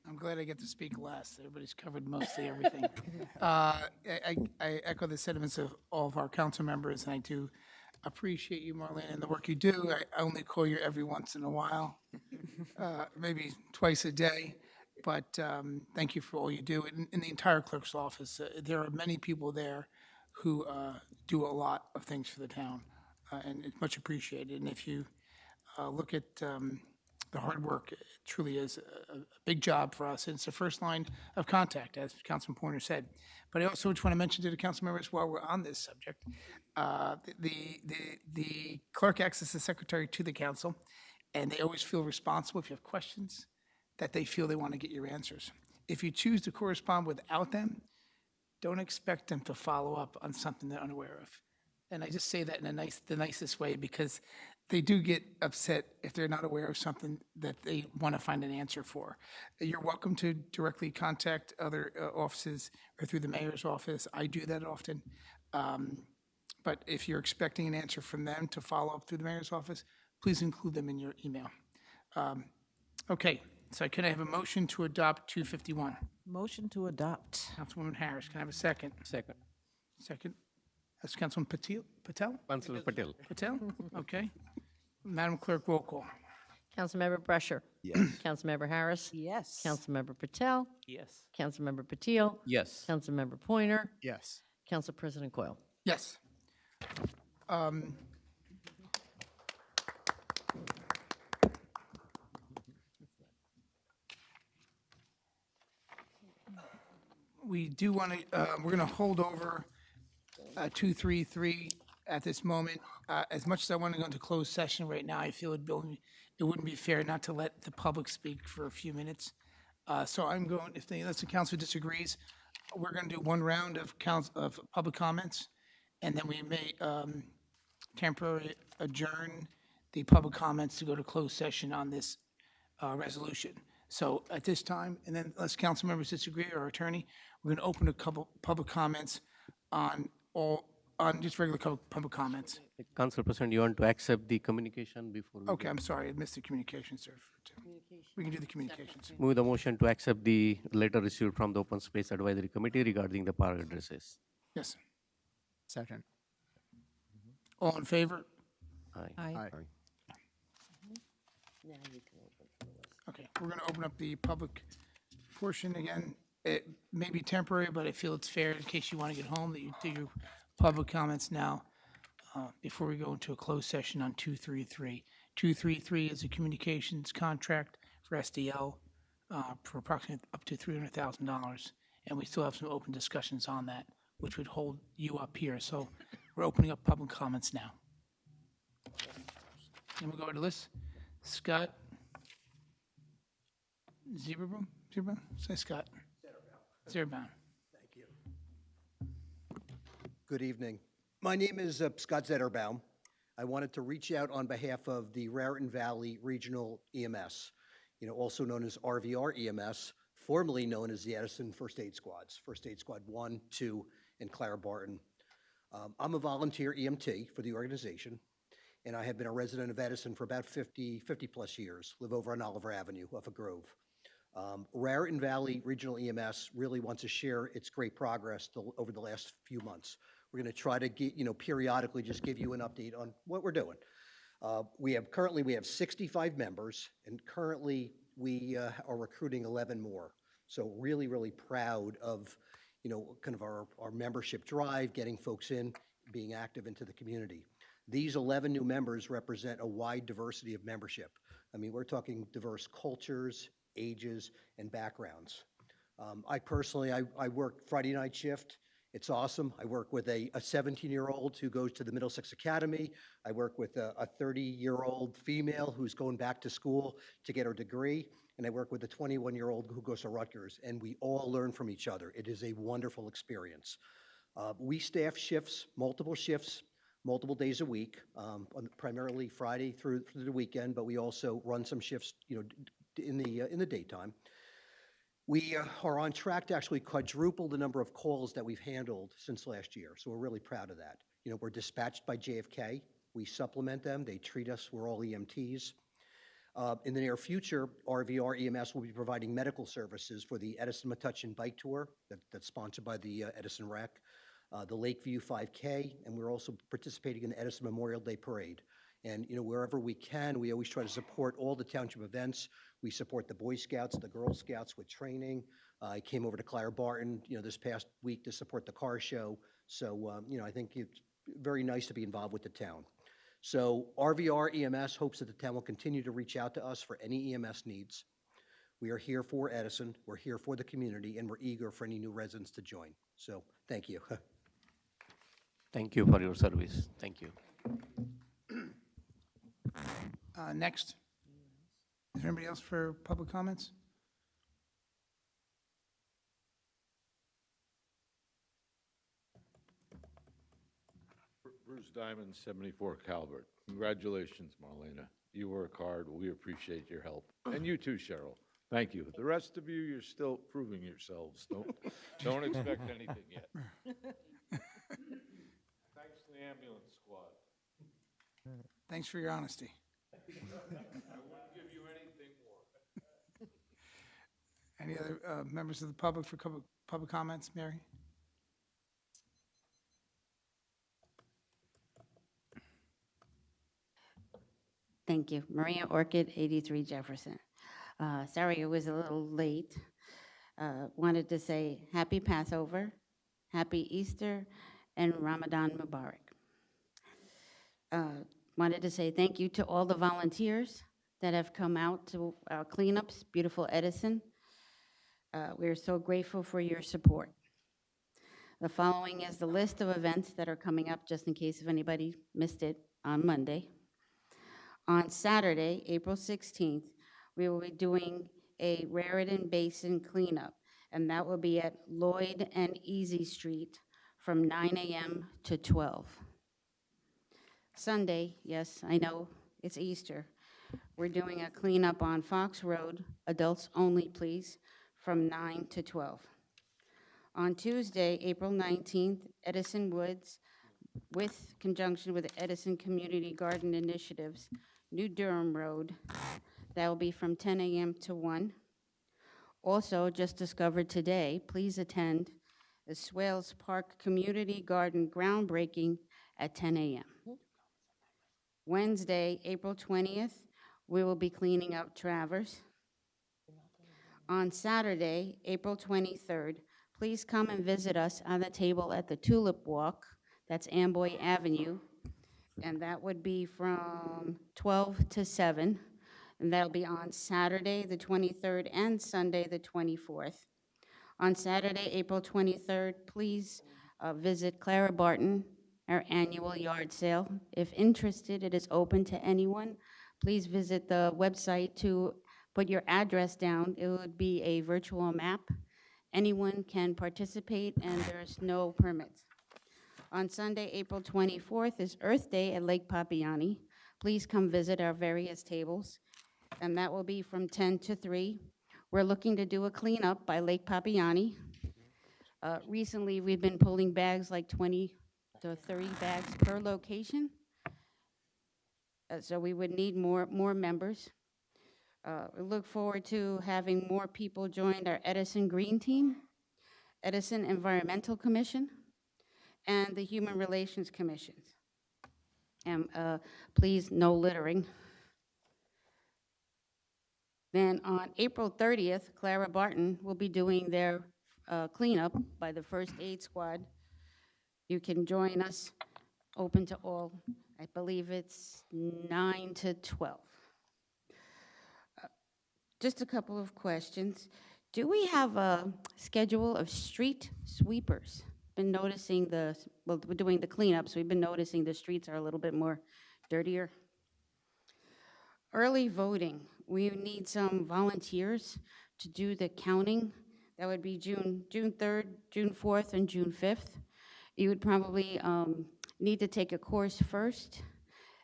I'm glad I get to speak last. Everybody's covered mostly everything. I echo the sentiments of all of our council members, and I do appreciate you, Marlene, and the work you do. I only call you every once in a while, maybe twice a day, but thank you for all you do. In the entire clerk's office, there are many people there who do a lot of things for the town, and it's much appreciated. And if you look at the hard work, it truly is a big job for us. And it's the first line of contact, as Councilman Pointer said. But I also just want to mention to the council members while we're on this subject, the clerk acts as the secretary to the council, and they always feel responsible if you have questions that they feel they want to get your answers. If you choose to correspond without them, don't expect them to follow up on something they're unaware of. And I just say that in the nicest way, because they do get upset if they're not aware of something that they want to find an answer for. You're welcome to directly contact other offices or through the mayor's office. I do that often. But if you're expecting an answer from them to follow up through the mayor's office, please include them in your email. Okay, so can I have a motion to adopt 251? Motion to adopt. Councilwoman Harris, can I have a second? Second. Second. That's Councilman Patel? Councilor Patel. Patel? Okay. Madam Clerk, roll call. Councilmember Brescher. Yes. Councilmember Harris. Yes. Councilmember Patel. Yes. Councilmember Patil. Yes. Councilmember Pointer. Yes. Council President Coyle. Yes. We do want to, we're going to hold over 233 at this moment. As much as I want to go into closed session right now, I feel it wouldn't be fair not to let the public speak for a few minutes. So I'm going, unless the council disagrees, we're going to do one round of public comments, and then we may temporarily adjourn the public comments to go to closed session on this resolution. So at this time, and then unless council members disagree or our attorney, we're going to open a couple public comments on just regular public comments. Council President, you want to accept the communication before we Okay, go? I'm sorry, I missed the communications, sir. We can do the communications. Move the motion to accept the letter received from the Open Space Advisory Committee regarding the park addresses. Yes. Second. All in favor? Aye. Aye. Okay, we're going to open up the public portion again. It may be temporary, but I feel it's fair in case you want to get home that you do your public comments now before we go into a closed session on 233. 233 is a communications contract for SDL for approximately up to $300,000. And we still have some open discussions on that, which would hold you up here. So we're opening up public comments now. And we'll go to the list. Scott Zierbaum? Say Scott. Zierbaum. Thank you. Good evening. My name is Scott Zetterbaum. I wanted to reach out on behalf of the Raritan Valley Regional EMS, also known as RVR EMS, formerly known as the Edison First Aid Squads, First Aid Squad 1, 2, and Clara Barton. I'm a volunteer EMT for the organization, and I have been a resident of Edison for about 50 plus years, live over on Oliver Avenue off of Grove. Raritan Valley Regional EMS really wants to share its great progress over the last few months. We're going to try to get, periodically just give you an update on what we're doing. Currently we have 65 members, and currently we are recruiting 11 more. So really, really proud of, kind of our membership drive, getting folks in, being active into the community. These 11 new members represent a wide diversity of membership. I mean, we're talking diverse cultures, ages, and backgrounds. I personally work Friday night shift. It's awesome. I work with a 17-year-old who goes to the Middlesex Academy. I work with a 30-year-old female who's going back to school to get her degree. And I work with a 21-year-old who goes to Rutgers. And we all learn from each other. It is a wonderful experience. We staff shifts, multiple days a week, primarily Friday through the weekend, but we also run some shifts, in the daytime. We are on track to actually quadruple the number of calls that we've handled since last year, so we're really proud of that. We're dispatched by JFK. We supplement them. They treat us. We're all EMTs. In the near future, RVR EMS will be providing medical services for the Edison Metuchen Bike Tour that's sponsored by the Edison Rec, the Lakeview 5K, and we're also participating in the Edison Memorial Day Parade. And, wherever we can, we always try to support all the township events. We support the Boy Scouts, the Girl Scouts with training. I came over to Clara Barton, this past week to support the car show. So, I think it's very nice to be involved with the town. So RVR EMS hopes that the town will continue to reach out to us for any EMS needs. We are here for Edison, we're here for the community, and we're eager for any new residents to join. So, thank you. Thank you for your service. Thank you. Next. Is there anybody else for public comments? Bruce Diamond, 74 Calvert. Congratulations, Marlena. You work hard. We appreciate your help. And you too, Cheryl. Thank you. The rest of you, you're still proving yourselves. Don't expect anything yet. Thanks to the ambulance squad. Thanks for your honesty. I wouldn't give you anything more. Any other members of the public for public comments? Mary? Thank you. Maria Orchid, 83 Jefferson. Sorry it was a little late. Wanted to say happy Passover, happy Easter, and Ramadan Mubarak. Wanted to say thank you to all the volunteers that have come out to our cleanups, beautiful Edison. We are so grateful for your support. The following is the list of events that are coming up, just in case if anybody missed it on Monday. On Saturday, April 16th, we will be doing a Raritan Basin cleanup, and that will be at Lloyd and Easy Street from 9 a.m. to 12. Sunday, yes, I know, it's Easter. We're doing a cleanup on Fox Road, adults only, please, from 9 to 12. On Tuesday, April 19th, Edison Woods, with conjunction with the Edison Community Garden Initiatives, New Durham Road, that will be from 10 a.m. to 1. Also, just discovered today, please attend the Swales Park Community Garden groundbreaking at 10 a.m. Wednesday, April 20th, we will be cleaning up Travers. On Saturday, April 23rd, please come and visit us on the table at the Tulip Walk, that's Amboy Avenue, and that would be from 12 to 7. and that'll be on Saturday, the 23rd, and Sunday, the 24th. On Saturday, April 23rd, please visit Clara Barton, our annual yard sale. If interested, it is open to anyone. Please visit the website to put your address down. It would be a virtual map. Anyone can participate, and there's no permits. On Sunday, April 24th is Earth Day at Lake Papiani. Please come visit our various tables, and that will be from 10 to 3. We're looking to do a cleanup by Lake Papiani. Recently, we've been pulling bags like 20 to 30 bags per location. So we would need more members. We look forward to having more people join our Edison Green Team, Edison Environmental Commission, and the Human Relations Commissions. And please, no littering. Then on April 30th, Clara Barton will be doing their cleanup by the First Aid Squad. You can join us, open to all. I believe it's 9 to 12. Just a couple of questions. Do we have a schedule of street sweepers? Been noticing we're doing the cleanups, we've been noticing the streets are a little bit more dirtier. Early voting, we need some volunteers to do the counting. That would be June 3rd, June 4th, and June 5th. You would probably need to take a course first,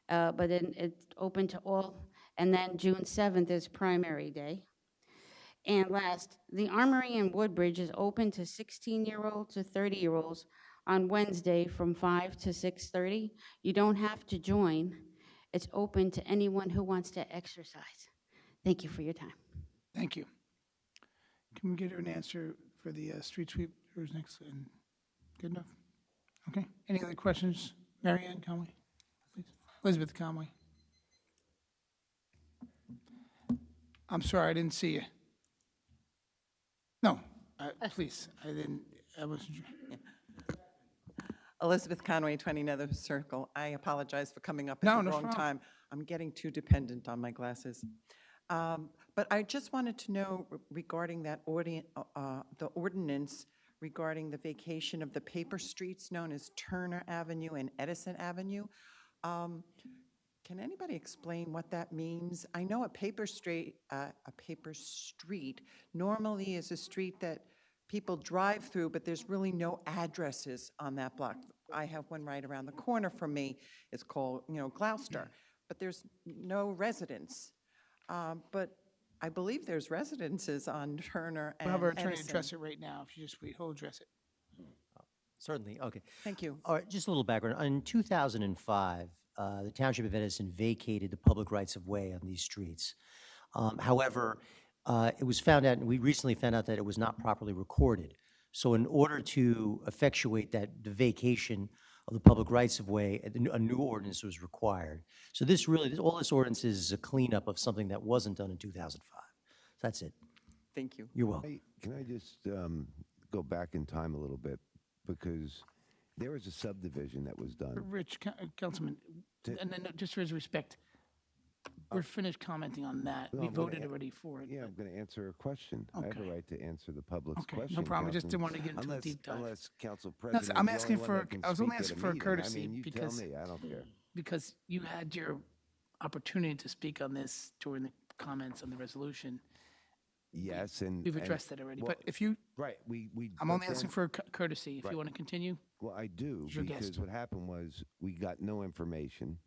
but then it's open to all. And then June 7th is primary day. And last, the Armory in Woodbridge is open to 16-year-olds to 30-year-olds on Wednesday from 5 to 6:30. You don't have to join. It's open to anyone who wants to exercise. Thank you for your time. Thank you. Can we get an answer for the street sweepers next? And good enough? Okay. Any other questions? Mary Ann Conway, please. Elizabeth Conway. I'm sorry, I didn't see you. No, please. I wasn't sure. Elizabeth Conway, 20 Nether Circle. I apologize for coming up at No, the no wrong problem. time. I'm getting too dependent on my glasses. But I just wanted to know regarding that the ordinance regarding the vacation of the paper streets known as Turner Avenue and Edison Avenue. Can anybody explain what that means? I know a paper street normally is a street that people drive through, but there's really no addresses on that block. I have one right around the corner from me. It's called, Gloucester, but there's no residents. But I believe there's residences on Turner and We'll have our attorney Edison. address it right now. If you just wait, he'll address it. Certainly, okay. Thank you. All right, just a little background. In 2005, the Township of Edison vacated the public rights of way on these streets. However, it was found out, and we recently found out that it was not properly recorded. So in order to effectuate the vacation of the public rights of way, a new ordinance was required. So all this ordinance is a cleanup of something that wasn't done in 2005. So that's it. Thank you. You're welcome. Can I just go back in time a little bit? Because there was a subdivision that was done. Rich, Councilman, and then just for his respect, we're finished commenting on that. No, We I'm gonna voted a- already for it. Yeah, I'm going to answer a question. I have a Okay. right to answer the public's Okay, question. no problem. I just didn't Councilman. want to get into a deep dive. Unless Council No, President. I'm is the asking only one for- that can I was only speak at asking a for a meeting. courtesy I mean, you because- tell me, I don't care. Because you had your opportunity to speak on this during the comments on the resolution. Yes, and. We've and- addressed that already. well, But if you, Right, we. I'm but only asking then- for a courtesy. If Right. you want to continue, Well, I do, It's your because guest. what happened was, we got no information.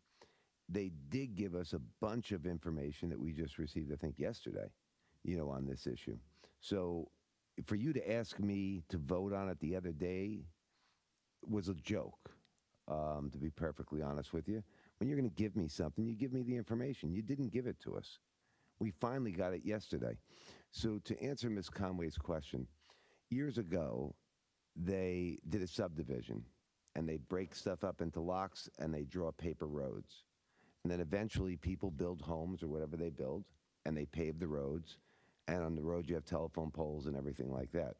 They did give us a bunch of information that we just received, I think, yesterday, on this issue. So for you to ask me to vote on it the other day was a joke, to be perfectly honest with you. When you're going to give me something, you give me the information. You didn't give it to us. We finally got it yesterday. So to answer Ms. Conway's question, years ago, they did a subdivision, and they break stuff up into lots, and they draw paper roads. And then eventually people build homes or whatever they build, and they pave the roads. And on the road you have telephone poles and everything like that.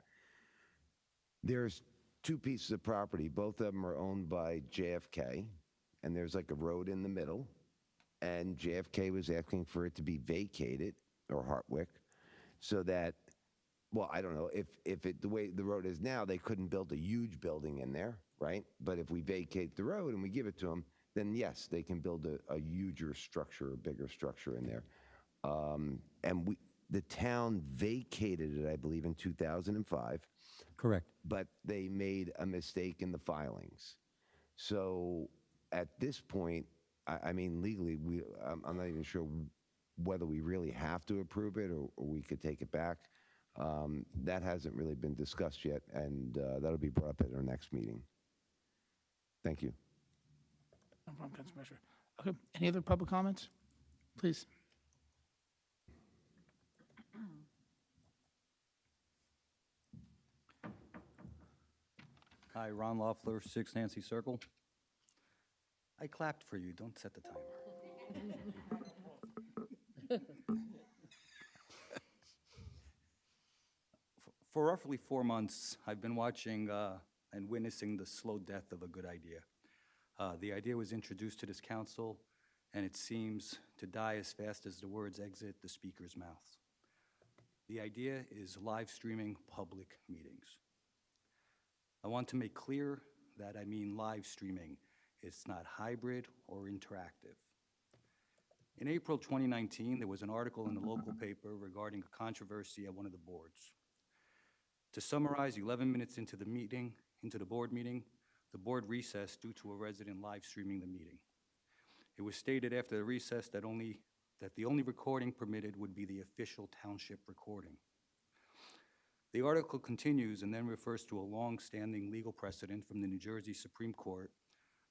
There's two pieces of property. Both of them are owned by JFK, and there's like a road in the middle. and JFK was asking for it to be vacated, or Hartwick, so that, well, I don't know, if it, the way the road is now, they couldn't build a huge building in there, right? But if we vacate the road and we give it to them, then yes, they can build a huger structure, a bigger structure in there. And the town vacated it, I believe, in 2005. Correct. But they made a mistake in the filings. So at this point, I mean, legally, I'm not even sure whether we really have to approve it or we could take it back. That hasn't really been discussed yet, and that'll be brought up at our next meeting. Thank you. No problem, Council Measure. Okay, any other public comments? Please. Hi, Ron Loeffler, 6 Nancy Circle. I clapped for you, don't set the timer. For roughly 4 months, I've been watching and witnessing the slow death of a good idea. The idea was introduced to this council, and it seems to die as fast as the words exit the speaker's mouth. The idea is live streaming public meetings. I want to make clear that I mean live streaming. It's not hybrid or interactive. In April 2019, there was an article in the local paper regarding a controversy at one of the boards. To summarize, 11 minutes into the board meeting, the board recessed due to a resident live streaming the meeting. It was stated after the recess that the only recording permitted would be the official township recording. The article continues and then refers to a long-standing legal precedent from the New Jersey Supreme Court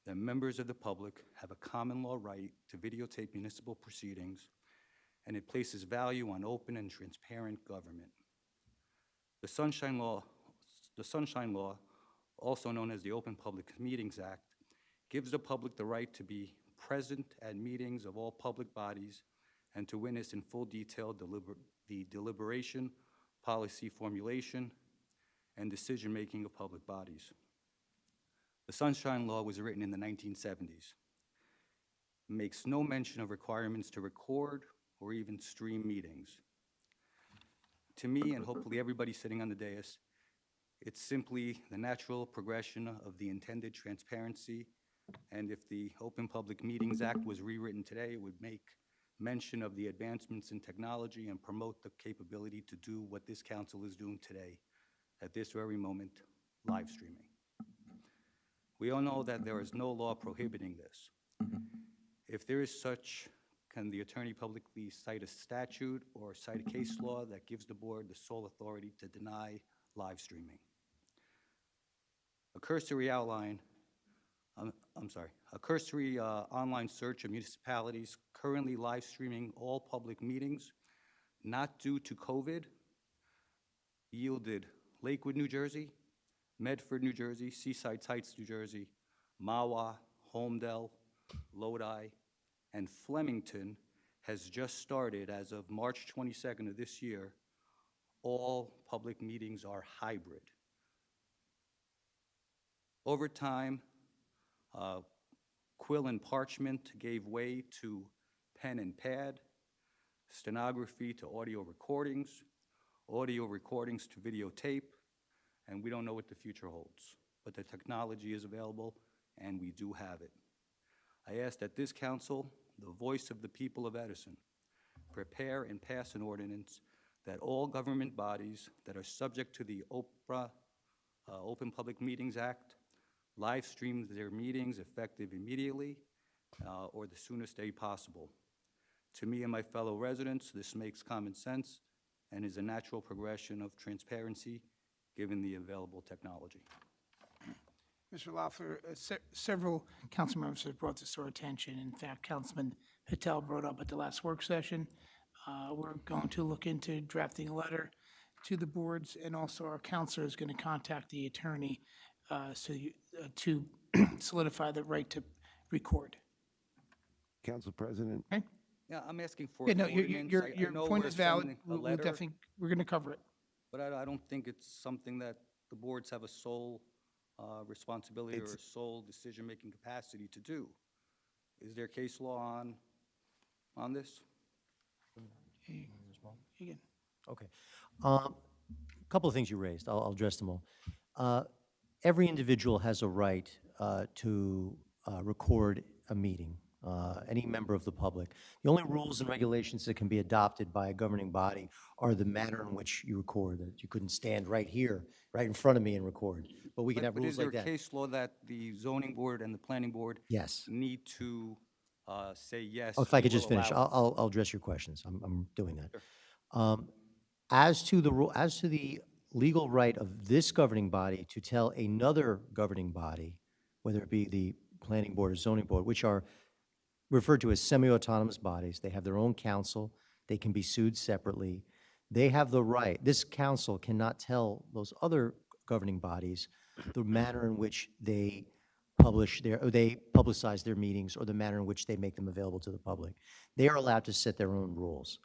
that members of the public have a common law right to videotape municipal proceedings, and it places value on open and transparent government. The Sunshine Law, also known as the Open Public Meetings Act, gives the public the right to be present at meetings of all public bodies and to witness in full detail the deliberation, policy formulation, and decision-making of public bodies. The Sunshine Law was written in the 1970s. It makes no mention of requirements to record or even stream meetings. To me, and hopefully everybody sitting on the dais, it's simply the natural progression of the intended transparency, and if the Open Public Meetings Act was rewritten today, it would make mention of the advancements in technology and promote the capability to do what this council is doing today, at this very moment, live streaming. We all know that there is no law prohibiting this. If there is such, can the attorney publicly cite a statute or cite a case law that gives the board the sole authority to deny live streaming? A cursory online search of municipalities currently live streaming all public meetings not due to COVID yielded Lakewood, New Jersey, Medford, New Jersey, Seaside Heights, New Jersey, Mahwah, Holmdel, Lodi, and Flemington has just started as of March 22nd of this year. All public meetings are hybrid. Over time, quill and parchment gave way to pen and pad, stenography to audio recordings to videotape, and we don't know what the future holds. But the technology is available, and we do have it. I ask that this council, the voice of the people of Edison, prepare and pass an ordinance that all government bodies that are subject to the Open Public Meetings Act live stream their meetings effective immediately or the soonest day possible. To me and my fellow residents, this makes common sense and is a natural progression of transparency given the available technology. Mr. Loeffler, several council members have brought this to our attention. In fact, Councilman Patel brought up at the last work session. We're going to look into drafting a letter to the boards, and also our counselor is going to contact the attorney to solidify the right to record. Council President? Okay? Yeah, I'm asking for Yeah, an no, ordinance. your I know point we're is valid. sending a We'll letter, definitely, we're going to cover it. but I don't think it's something that the boards have a sole responsibility or a sole decision-making capacity to do. Is there case law on on this? Again. Okay. Couple of things you raised. I'll address them all. Every individual has a right to record a meeting, any member of the public. The only rules and regulations that can be adopted by a governing body are the manner in which you record. That you couldn't stand right here, right in front of me and record. But we can have But rules is there like that. case law that the zoning board and the planning board Yes. need to say yes? Oh, if I we could just will finish, allow it? I'll address your questions. I'm doing that. As to the legal right of this governing body to tell another governing body, whether it be the planning board or zoning board, which are referred to as semi-autonomous bodies, they have their own council, they can be sued separately. They have the right, this council cannot tell those other governing bodies the manner in which they publicize their meetings or the manner in which they make them available to the public. They are allowed to set their own rules.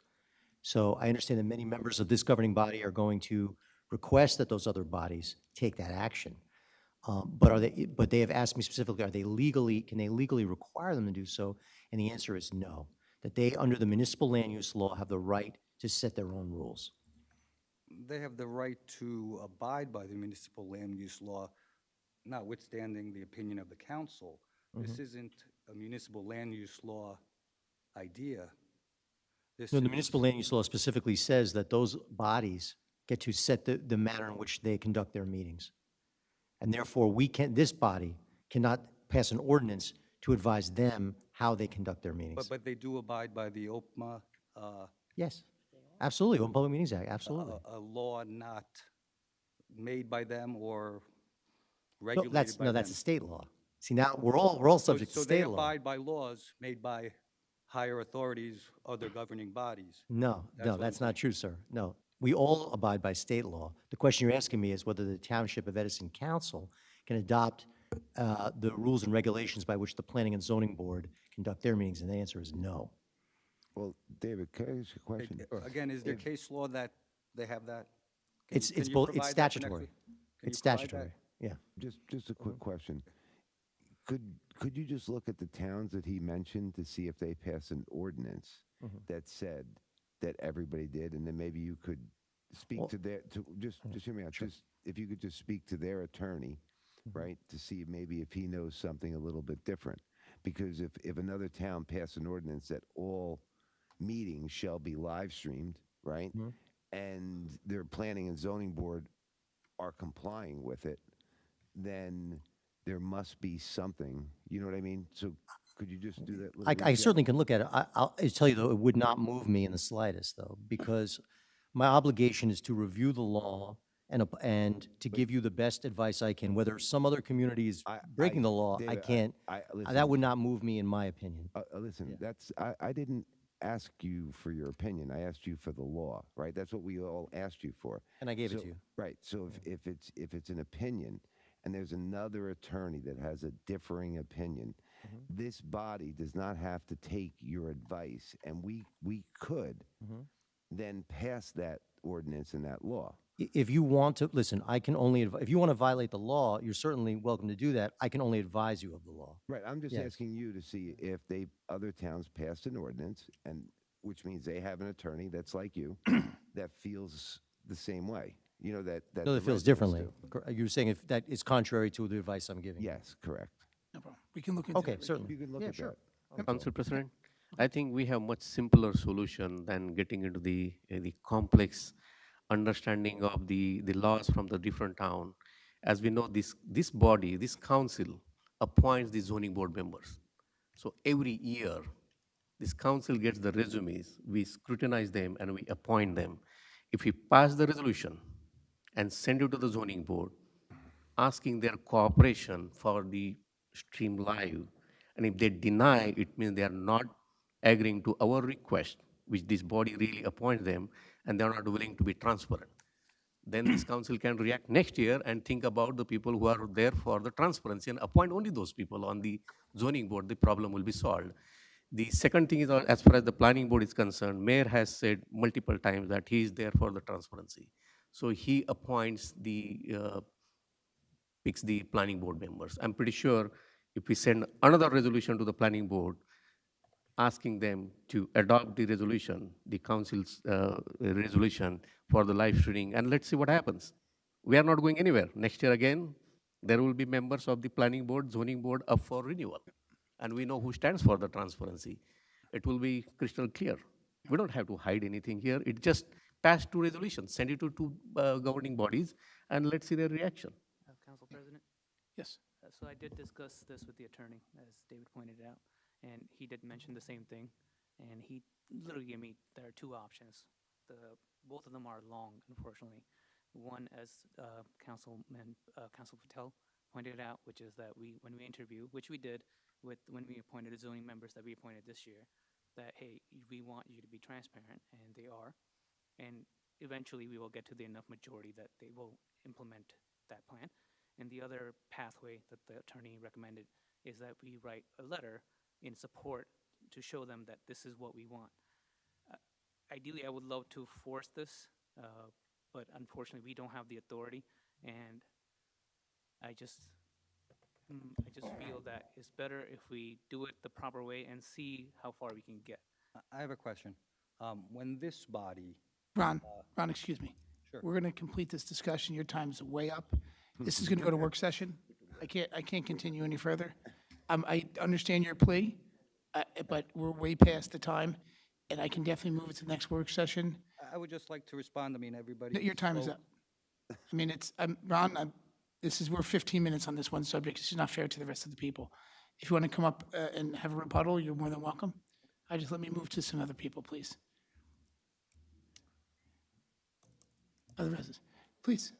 So I understand that many members of this governing body are going to request that those other bodies take that action. But they have asked me specifically, can they legally require them to do so? And the answer is no, that they, under the municipal land use law, have the right to set their own rules. They have the right to abide by the municipal land use law, notwithstanding the opinion of the council. This isn't a municipal land use law idea. This No, the is- municipal land use law specifically says that those bodies get to set the manner in which they conduct their meetings. And therefore, this body cannot pass an ordinance to advise them how they conduct their meetings. But they do abide by the OPMA, Yes, absolutely, Open Public Meetings Act, absolutely. a law not made by them or No, regulated that's, by no, them. that's a state law. See, now, we're all subject to So they state law. abide by laws made by higher authorities, other governing bodies. No, That's no, what that's I'm not true, sir. No, we all abide by state law. The question you're asking me is whether the Township of Edison Council can adopt the rules and regulations by which the Planning and Zoning Board conduct their meetings, and the answer is no. Well, David, can I ask you a question? Again, is there case law that they have that? It's Can you both, provide it's that for next statutory. week? Can It's you provide statutory, that? yeah. Just a quick question. Could you just look at the towns that he mentioned to see if they passed an ordinance that said that everybody did, and then maybe you could speak Well- to their, just hear me out, just, if you could just speak to their attorney, right, to see maybe if he knows something a little bit different. Because if another town passed an ordinance that all meetings shall be live streamed, right, and their planning and zoning board are complying with it, then there must be something, you know what I mean? So could you just do that? little I recap? certainly can look at it. I'll tell you, though, it would not move me in the slightest, though, because my obligation is to review the law and to give you the best advice I can. Whether some other community is breaking the law, I David, can't. listen, That would not move me, in my opinion. listen, I didn't ask you for your opinion. I asked you for the law, right? That's what we all asked you for. And I gave it So- to you. Right. So if it's an opinion, and there's another attorney that has a differing opinion, this body does not have to take your advice, and we could then pass that ordinance and that law. If you want to, listen, I can only, if you want to violate the law, you're certainly welcome to do that. I can only advise you of the law. Right. I'm just Yes. asking you to see if other towns passed an ordinance, and which means they have an attorney that's like you that feels the same way. You know that No, the that feels residents differently. do. You're saying if that is contrary to the advice I'm giving? Yes, correct. No problem. We can look into Okay, that. certainly. You can look Yeah, at sure. that. Council President, I think we have much simpler solution than getting into the complex understanding of the laws from the different town. As we know, this body, this council appoints the zoning board members. So every year, this council gets the resumes, we scrutinize them, and we appoint them. If we pass the resolution and send it to the zoning board, asking their cooperation for the stream live, and if they deny, it means they are not agreeing to our request, which this body really appoints them, and they're not willing to be transparent. Then this council can react next year and think about the people who are there for the transparency and appoint only those people on the zoning board. The problem will be solved. The second thing is, as far as the planning board is concerned, mayor has said multiple times that he is there for the transparency. So he appoints picks the planning board members. I'm pretty sure if we send another resolution to the planning board, asking them to adopt the resolution, the council's resolution for the live streaming, and let's see what happens. We are not going anywhere. Next year again, there will be members of the planning board, zoning board up for renewal. And we know who stands for the transparency. It will be crystal clear. We don't have to hide anything here. It just passed two resolutions, send it to two governing bodies, and let's see their reaction. Council President? Yes. So I did discuss this with the attorney, as David pointed out, and he did mention the same thing. And he literally gave me, there are two options. Both of them are long, unfortunately. One, as Council Patel pointed out, which is that when we interview, which we did when we appointed the zoning members that we appointed this year, that, hey, we want you to be transparent, and they are. And eventually we will get to the enough majority that they will implement that plan. And the other pathway that the attorney recommended is that we write a letter in support to show them that this is what we want. Ideally, I would love to force this, but unfortunately, we don't have the authority, and I just feel that it's better if we do it the proper way and see how far we can get. I have a question. When this body... Ron, excuse me. Sure. We're going to complete this discussion. Your time's way up. This is going to go to work session. I can't continue any further. I understand your plea, but we're way past the time, and I can definitely move it to the next work session. I would just like to respond. I mean, everybody... No, your time is up. I mean, Ron, we're 15 minutes on this one subject. This is not fair to the rest of the people. If you want to come up and have a rebuttal, you're more than welcome. Just let me move to some other people, please. Other residents, please.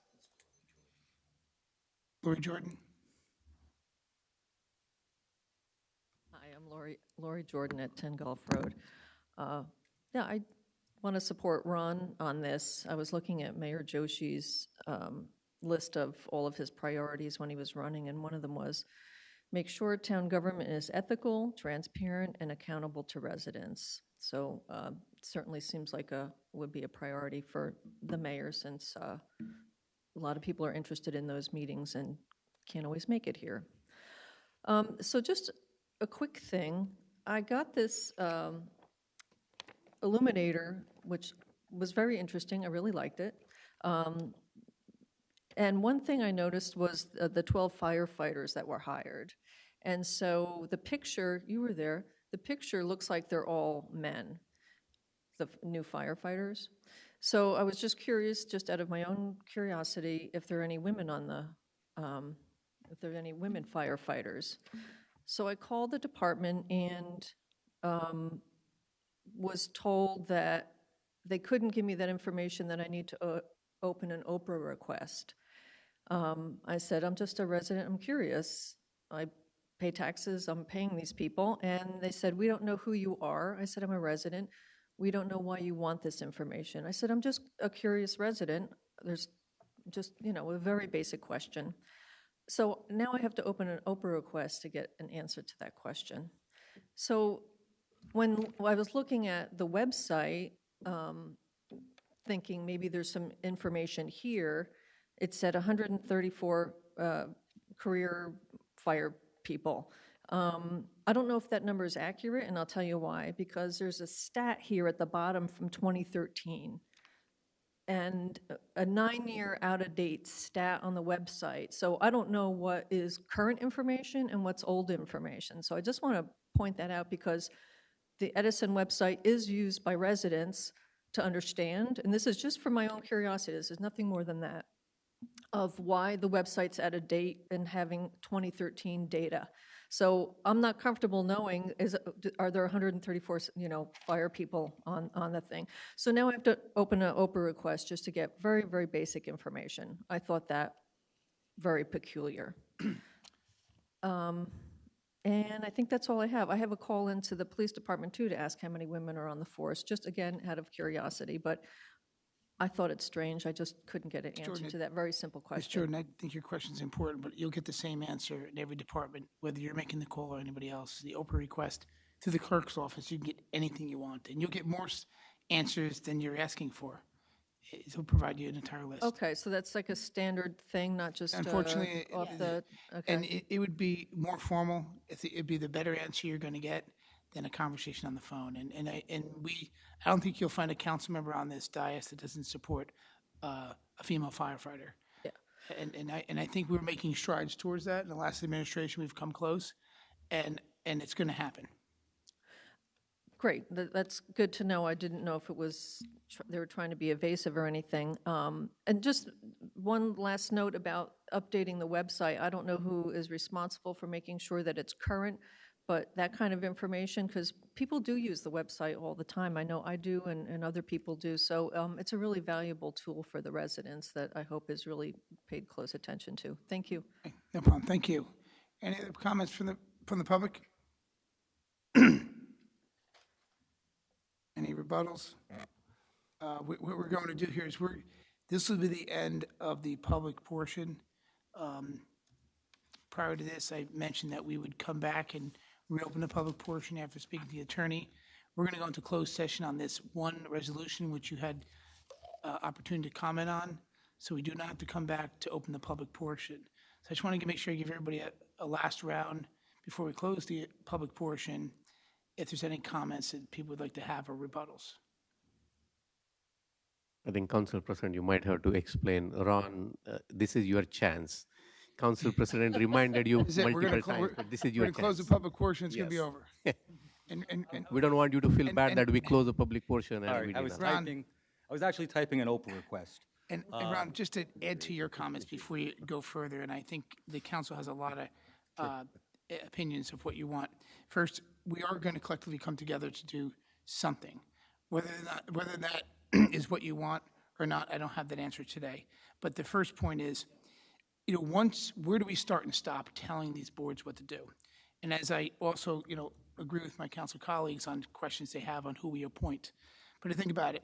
Lori Jordan. Hi, I'm Lori Jordan at 10 Gulf Road. Yeah, I want to support Ron on this. I was looking at Mayor Joshi's list of all of his priorities when he was running, and one of them was make sure town government is ethical, transparent, and accountable to residents. So it certainly seems like would be a priority for the mayor, since a lot of people are interested in those meetings and can't always make it here. So just a quick thing. I got this illuminator, which was very interesting. I really liked it. And one thing I noticed was the 12 firefighters that were hired. And so the picture, you were there, the picture looks like they're all men, the new firefighters. So I was just curious, just out of my own curiosity, if there are any women on the, if there are any women firefighters. So I called the department and was told that they couldn't give me that information, that I need to open an Oprah request. I said, I'm just a resident, I'm curious. I pay taxes, I'm paying these people. And they said, we don't know who you are. I said, I'm a resident. We don't know why you want this information. I said, I'm just a curious resident. There's just, a very basic question. So now I have to open an Oprah request to get an answer to that question. So when I was looking at the website, thinking maybe there's some information here, it said 134 career fire people. I don't know if that number is accurate, and I'll tell you why. Because there's a stat here at the bottom from 2013, and a 9-year out-of-date stat on the website. So I don't know what is current information and what's old information. So I just want to point that out, because the Edison website is used by residents to understand, and this is just for my own curiosity, this is nothing more than that, of why the website's out of date and having 2013 data. So I'm not comfortable knowing, are there 134, fire people on the thing? So now I have to open an Oprah request just to get very, very basic information. I thought that very peculiar. And I think that's all I have. I have a call into the police department too to ask how many women are on the force, just again, out of curiosity. But I thought it strange. I just couldn't get an answer to that very simple question. Ms. Jordan, I think your question's important, but you'll get the same answer in every department, whether you're making the call or anybody else. The Oprah request to the clerk's office, you can get anything you want, and you'll get more answers than you're asking for. He'll provide you an entire list. Okay, so that's like a standard thing, not just Unfortunately, off the, okay. And it would be more formal. It'd be the better answer you're going to get than a conversation on the phone. I don't think you'll find a council member on this dais that doesn't support a female firefighter. Yeah. And I think we're making strides towards that. In the last administration, we've come close, and it's going to happen. Great, that's good to know. I didn't know if it was, they were trying to be evasive or anything. And just one last note about updating the website. I don't know who is responsible for making sure that it's current, but that kind of information, because people do use the website all the time. I know I do and other people do. So it's a really valuable tool for the residents that I hope is really paid close attention to. Thank you. No problem, thank you. Any other comments from the public? Any rebuttals? What we're going to do here is this will be the end of the public portion. Prior to this, I mentioned that we would come back and reopen the public portion after speaking to the attorney. We're going to go into closed session on this one resolution, which you had opportunity to comment on. So we do not have to come back to open the public portion. So I just want to make sure I give everybody a last round before we close the public portion, if there's any comments that people would like to have or rebuttals. I think, Council President, you might have to explain. Ron, this is your chance. Council President reminded you multiple times, but this is your chance. We're going to close the public portion, it's going to be over. And we don't want you to feel bad that we close the public portion. And Sorry, we I was actually typing an open request. And Ron, just to add to your comments before you go further, and I think the council has a lot of opinions of what you want. First, we are going to collectively come together to do something. Whether that is what you want or not, I don't have that answer today. But the first point is, where do we start and stop telling these boards what to do? And as I also, agree with my council colleagues on questions they have on who we appoint. But to think about it,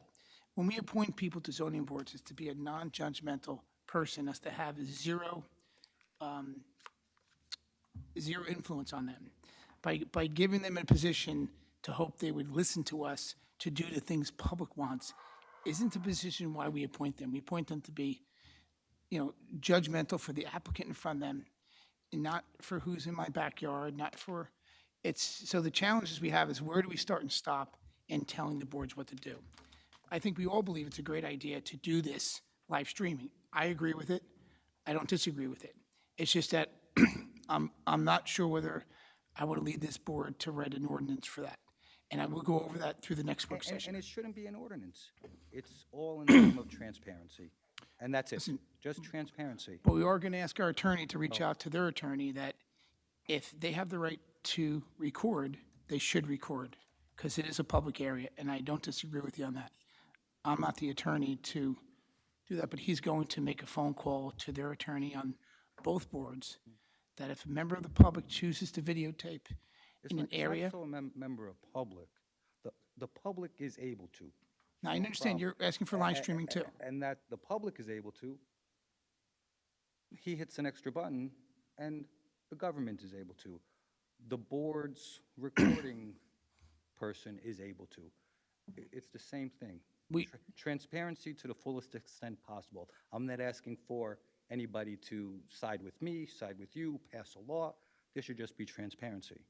when we appoint people to zoning boards, it's to be a non-judgmental person, as to have zero influence on them. By giving them a position to hope they would listen to us to do the things public wants, isn't the position why we appoint them. We appoint them to be, judgmental for the applicant in front of them, and not for who's in my backyard, so the challenges we have is, where do we start and stop in telling the boards what to do? I think we all believe it's a great idea to do this live streaming. I agree with it. I don't disagree with it. It's just that I'm not sure whether I would lead this board to write an ordinance for that. And I will go over that through the next work session. And it shouldn't be an ordinance. It's all in the name of transparency. And that's it. Listen, just transparency. But we are going to ask our attorney to reach out to their attorney that if they have the right to record, they should record, because it is a public area, and I don't disagree with you on that. I'm not the attorney to do that, but he's going to make a phone call to their attorney on both boards, that if a member of the public chooses to videotape in an area. It's not so a member of public. The public is able to. Now, I understand you're asking for live streaming too. And that the public is able to. He hits an extra button, and the government is able to. The board's recording person is able to. It's the same thing. Transparency to the fullest extent possible. I'm not asking for anybody to side with me, side with you, pass a law. There should just be transparency.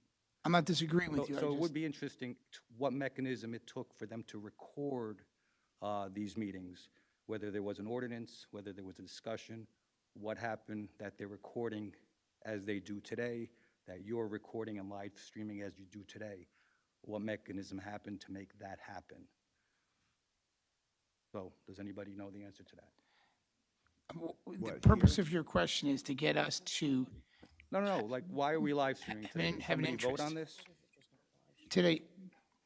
I'm not disagreeing with you. So it would be interesting what mechanism it took for them to record these meetings, whether there was an ordinance, whether there was a discussion, what happened that they're recording as they do today, that you're recording and live streaming as you do today. What mechanism happened to make that happen? So does anybody know the answer to that? The purpose of your question is to get us to No, like, why are we live streaming today? have an Somebody vote interest. on this? Today,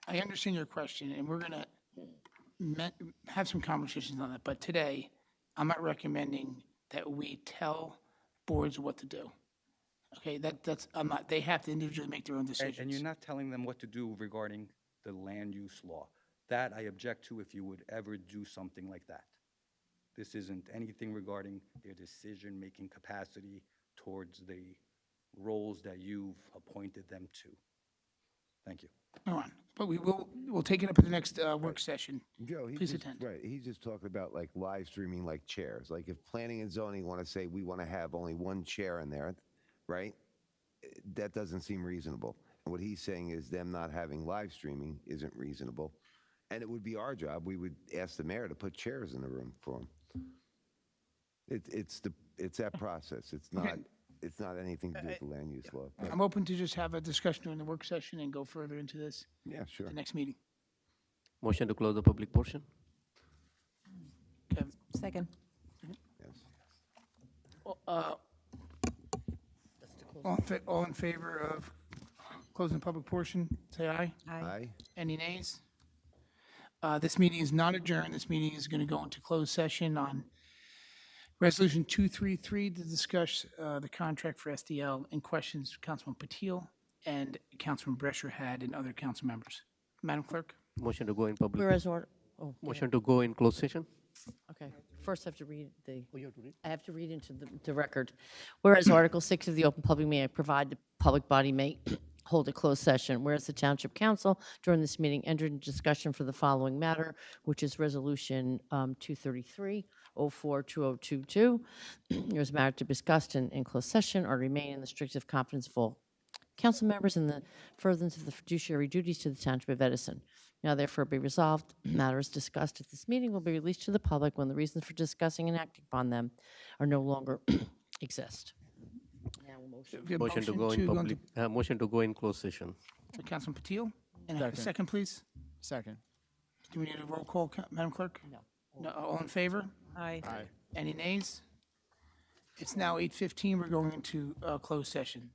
I understand your question, and we're going to have some conversations on that. But today, I'm not recommending that we tell boards what to do. Okay, I'm not. They have to individually make their own decisions. And you're not telling them what to do regarding the land use law. That I object to if you would ever do something like that. This isn't anything regarding their decision-making capacity towards the roles that you've appointed them to. Thank you. All right, but we'll take it up at the next work session. Joe, Please attend. Right, he's just talking about like live streaming, like chairs. Like if planning and zoning want to say we want to have only one chair in there, right? That doesn't seem reasonable. What he's saying is them not having live streaming isn't reasonable. And it would be our job, we would ask the mayor to put chairs in the room for them. It's that process. It's not anything to do with the land use law. But I'm open to just have a discussion during the work session and go further into this yeah, sure. the next meeting. Motion to close the public portion? Okay. Second. Yes. All in favor of closing the public portion, say aye. Aye. Any nays? This meeting is not adjourned. This meeting is going to go into closed session on Resolution 233 to discuss the contract for SDL and questions Councilman Patil and Councilman Brescher had and other council members. Madam Clerk? Motion to go in public. Whereas order, oh, yeah, Motion to go in closed session? okay. First, I have to read the, Oh, you have to read? I have to read into the record. Whereas Article 6 of the Open Public Meeting Act provide the public body may hold a closed session, whereas the Township Council during this meeting entered into discussion for the following matter, which is Resolution 233-04-2022. There's a matter to be discussed in closed session or remain in the strict confidence of all council members in the furtherance of the fiduciary duties to the Township of Edison. Now therefore be resolved, matters discussed at this meeting will be released to the public when the reasons for discussing and acting upon them are no longer exist. Now a motion. We have Motion to go in public, motion to go in closed session. Councilman Patil? And a second, please. Second. Do we need a roll call, Madam Clerk? No. No, all in favor? Aye. Aye. Any nays? It's now 8:15. We're going into closed session.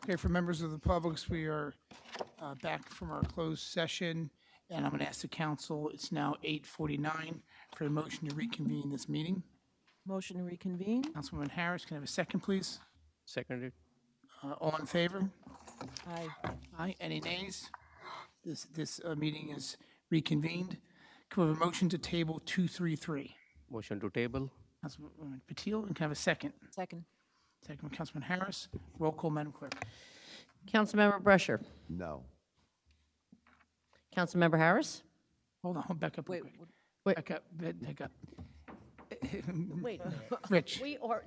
Okay, for members of the public, we are back from our closed session, and I'm going to ask the council, it's now 8:49, for a motion to reconvene this meeting. Motion to reconvene? Councilwoman Harris, can I have a second, please? Seconded. All in favor? Aye. Aye. Any nays? This meeting is reconvened. Can we have a motion to table 233? Motion to table. Councilwoman Patil, and can I have a second? Second. Second from Councilman Harris. Roll call, Madam Clerk. Councilmember Brescher. No. Councilmember Harris. Hold on, back up real Wait, quick. Back up, back up. Wait a minute. Rich,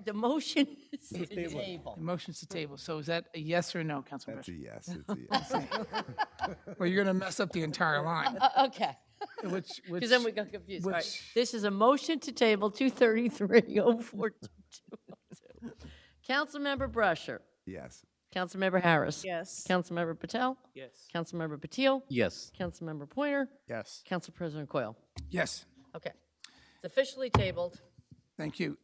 The motion is to table. the motion's to table. So is that a yes or no, Councilman That's a Brescher? yes. It's a yes. Well, you're going to mess up the entire line. Okay. Which, Because then we got confused. All right. which- This is a motion to table 233-0422. Councilmember Brescher. Yes. Councilmember Harris. yes. Councilmember Patel. Yes. Councilmember Patil. Yes. Councilmember Pointer. Yes. Council President Coyle. Yes, Okay. It's officially tabled. thank you.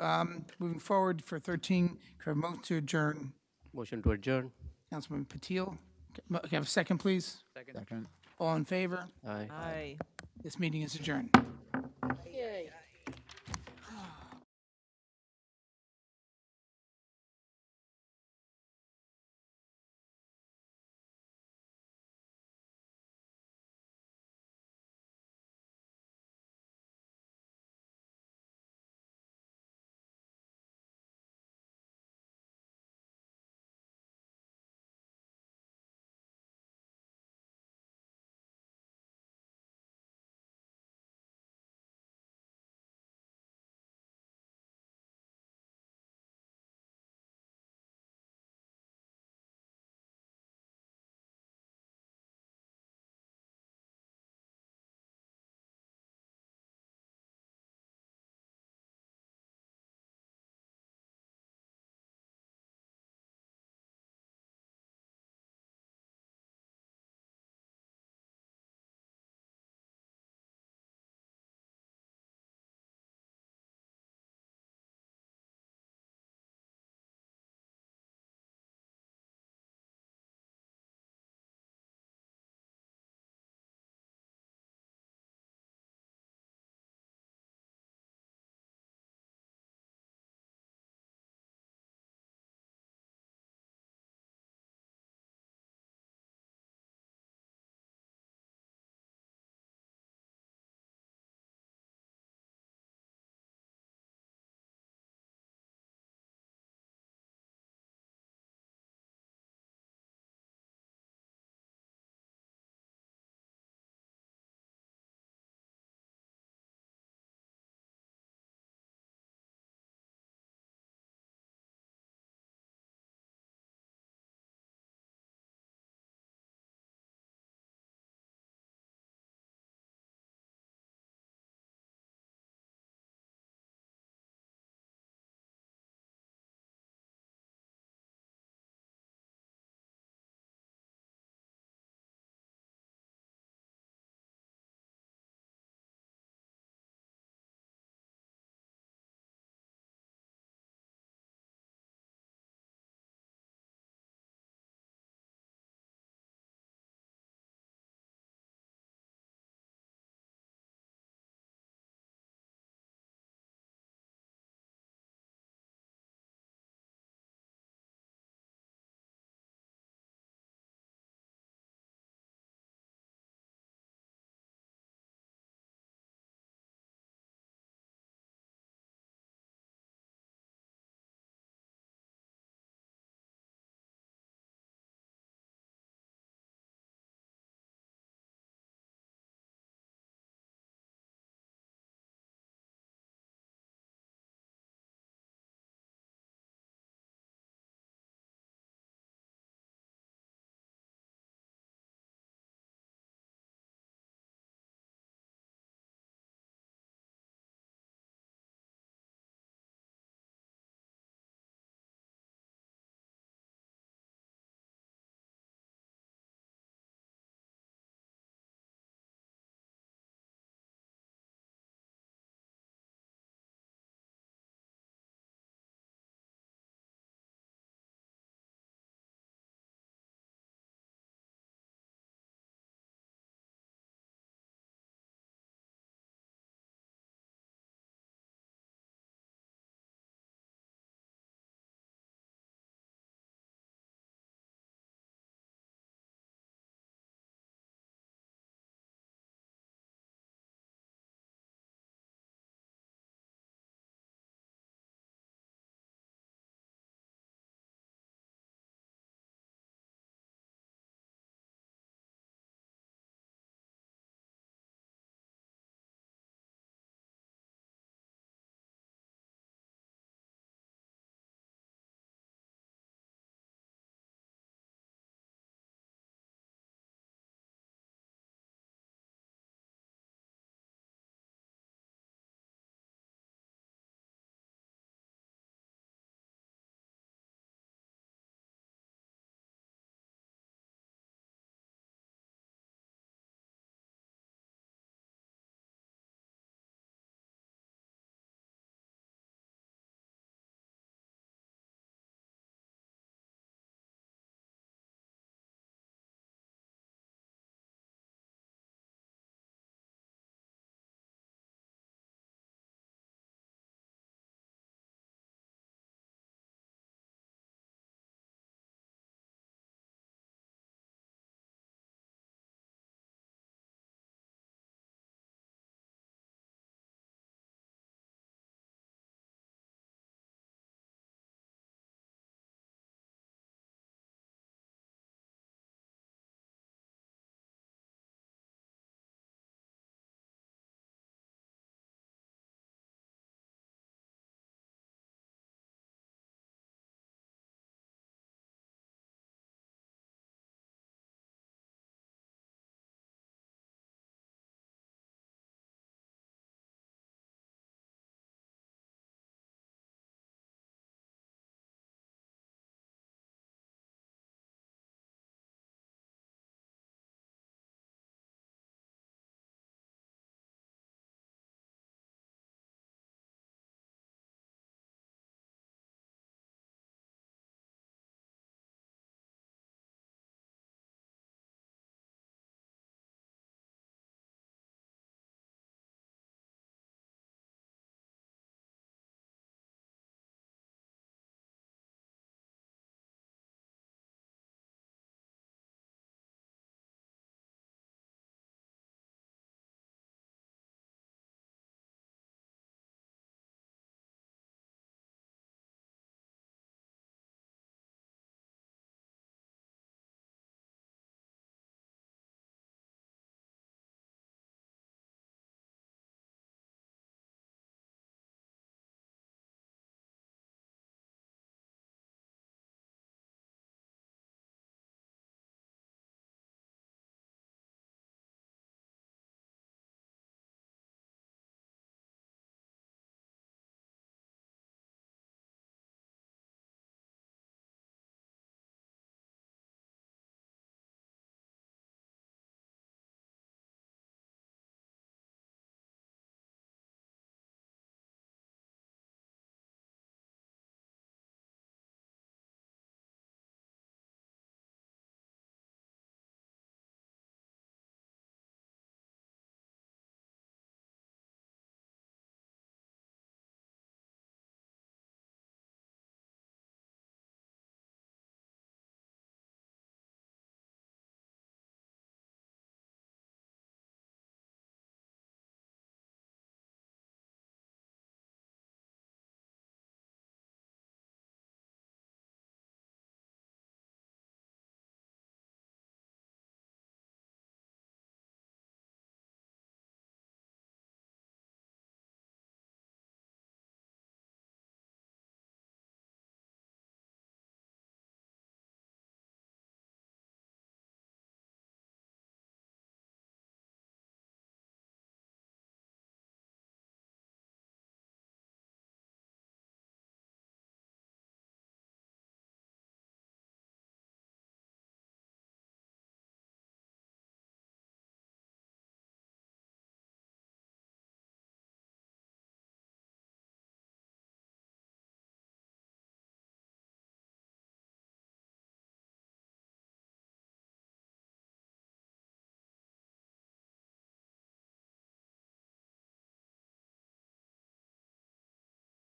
Moving forward for 13, can I have a motion to adjourn? Motion to adjourn. Councilman Patil, can I have a second, please? Second. Second. All in favor? Aye. Aye. This meeting is adjourned.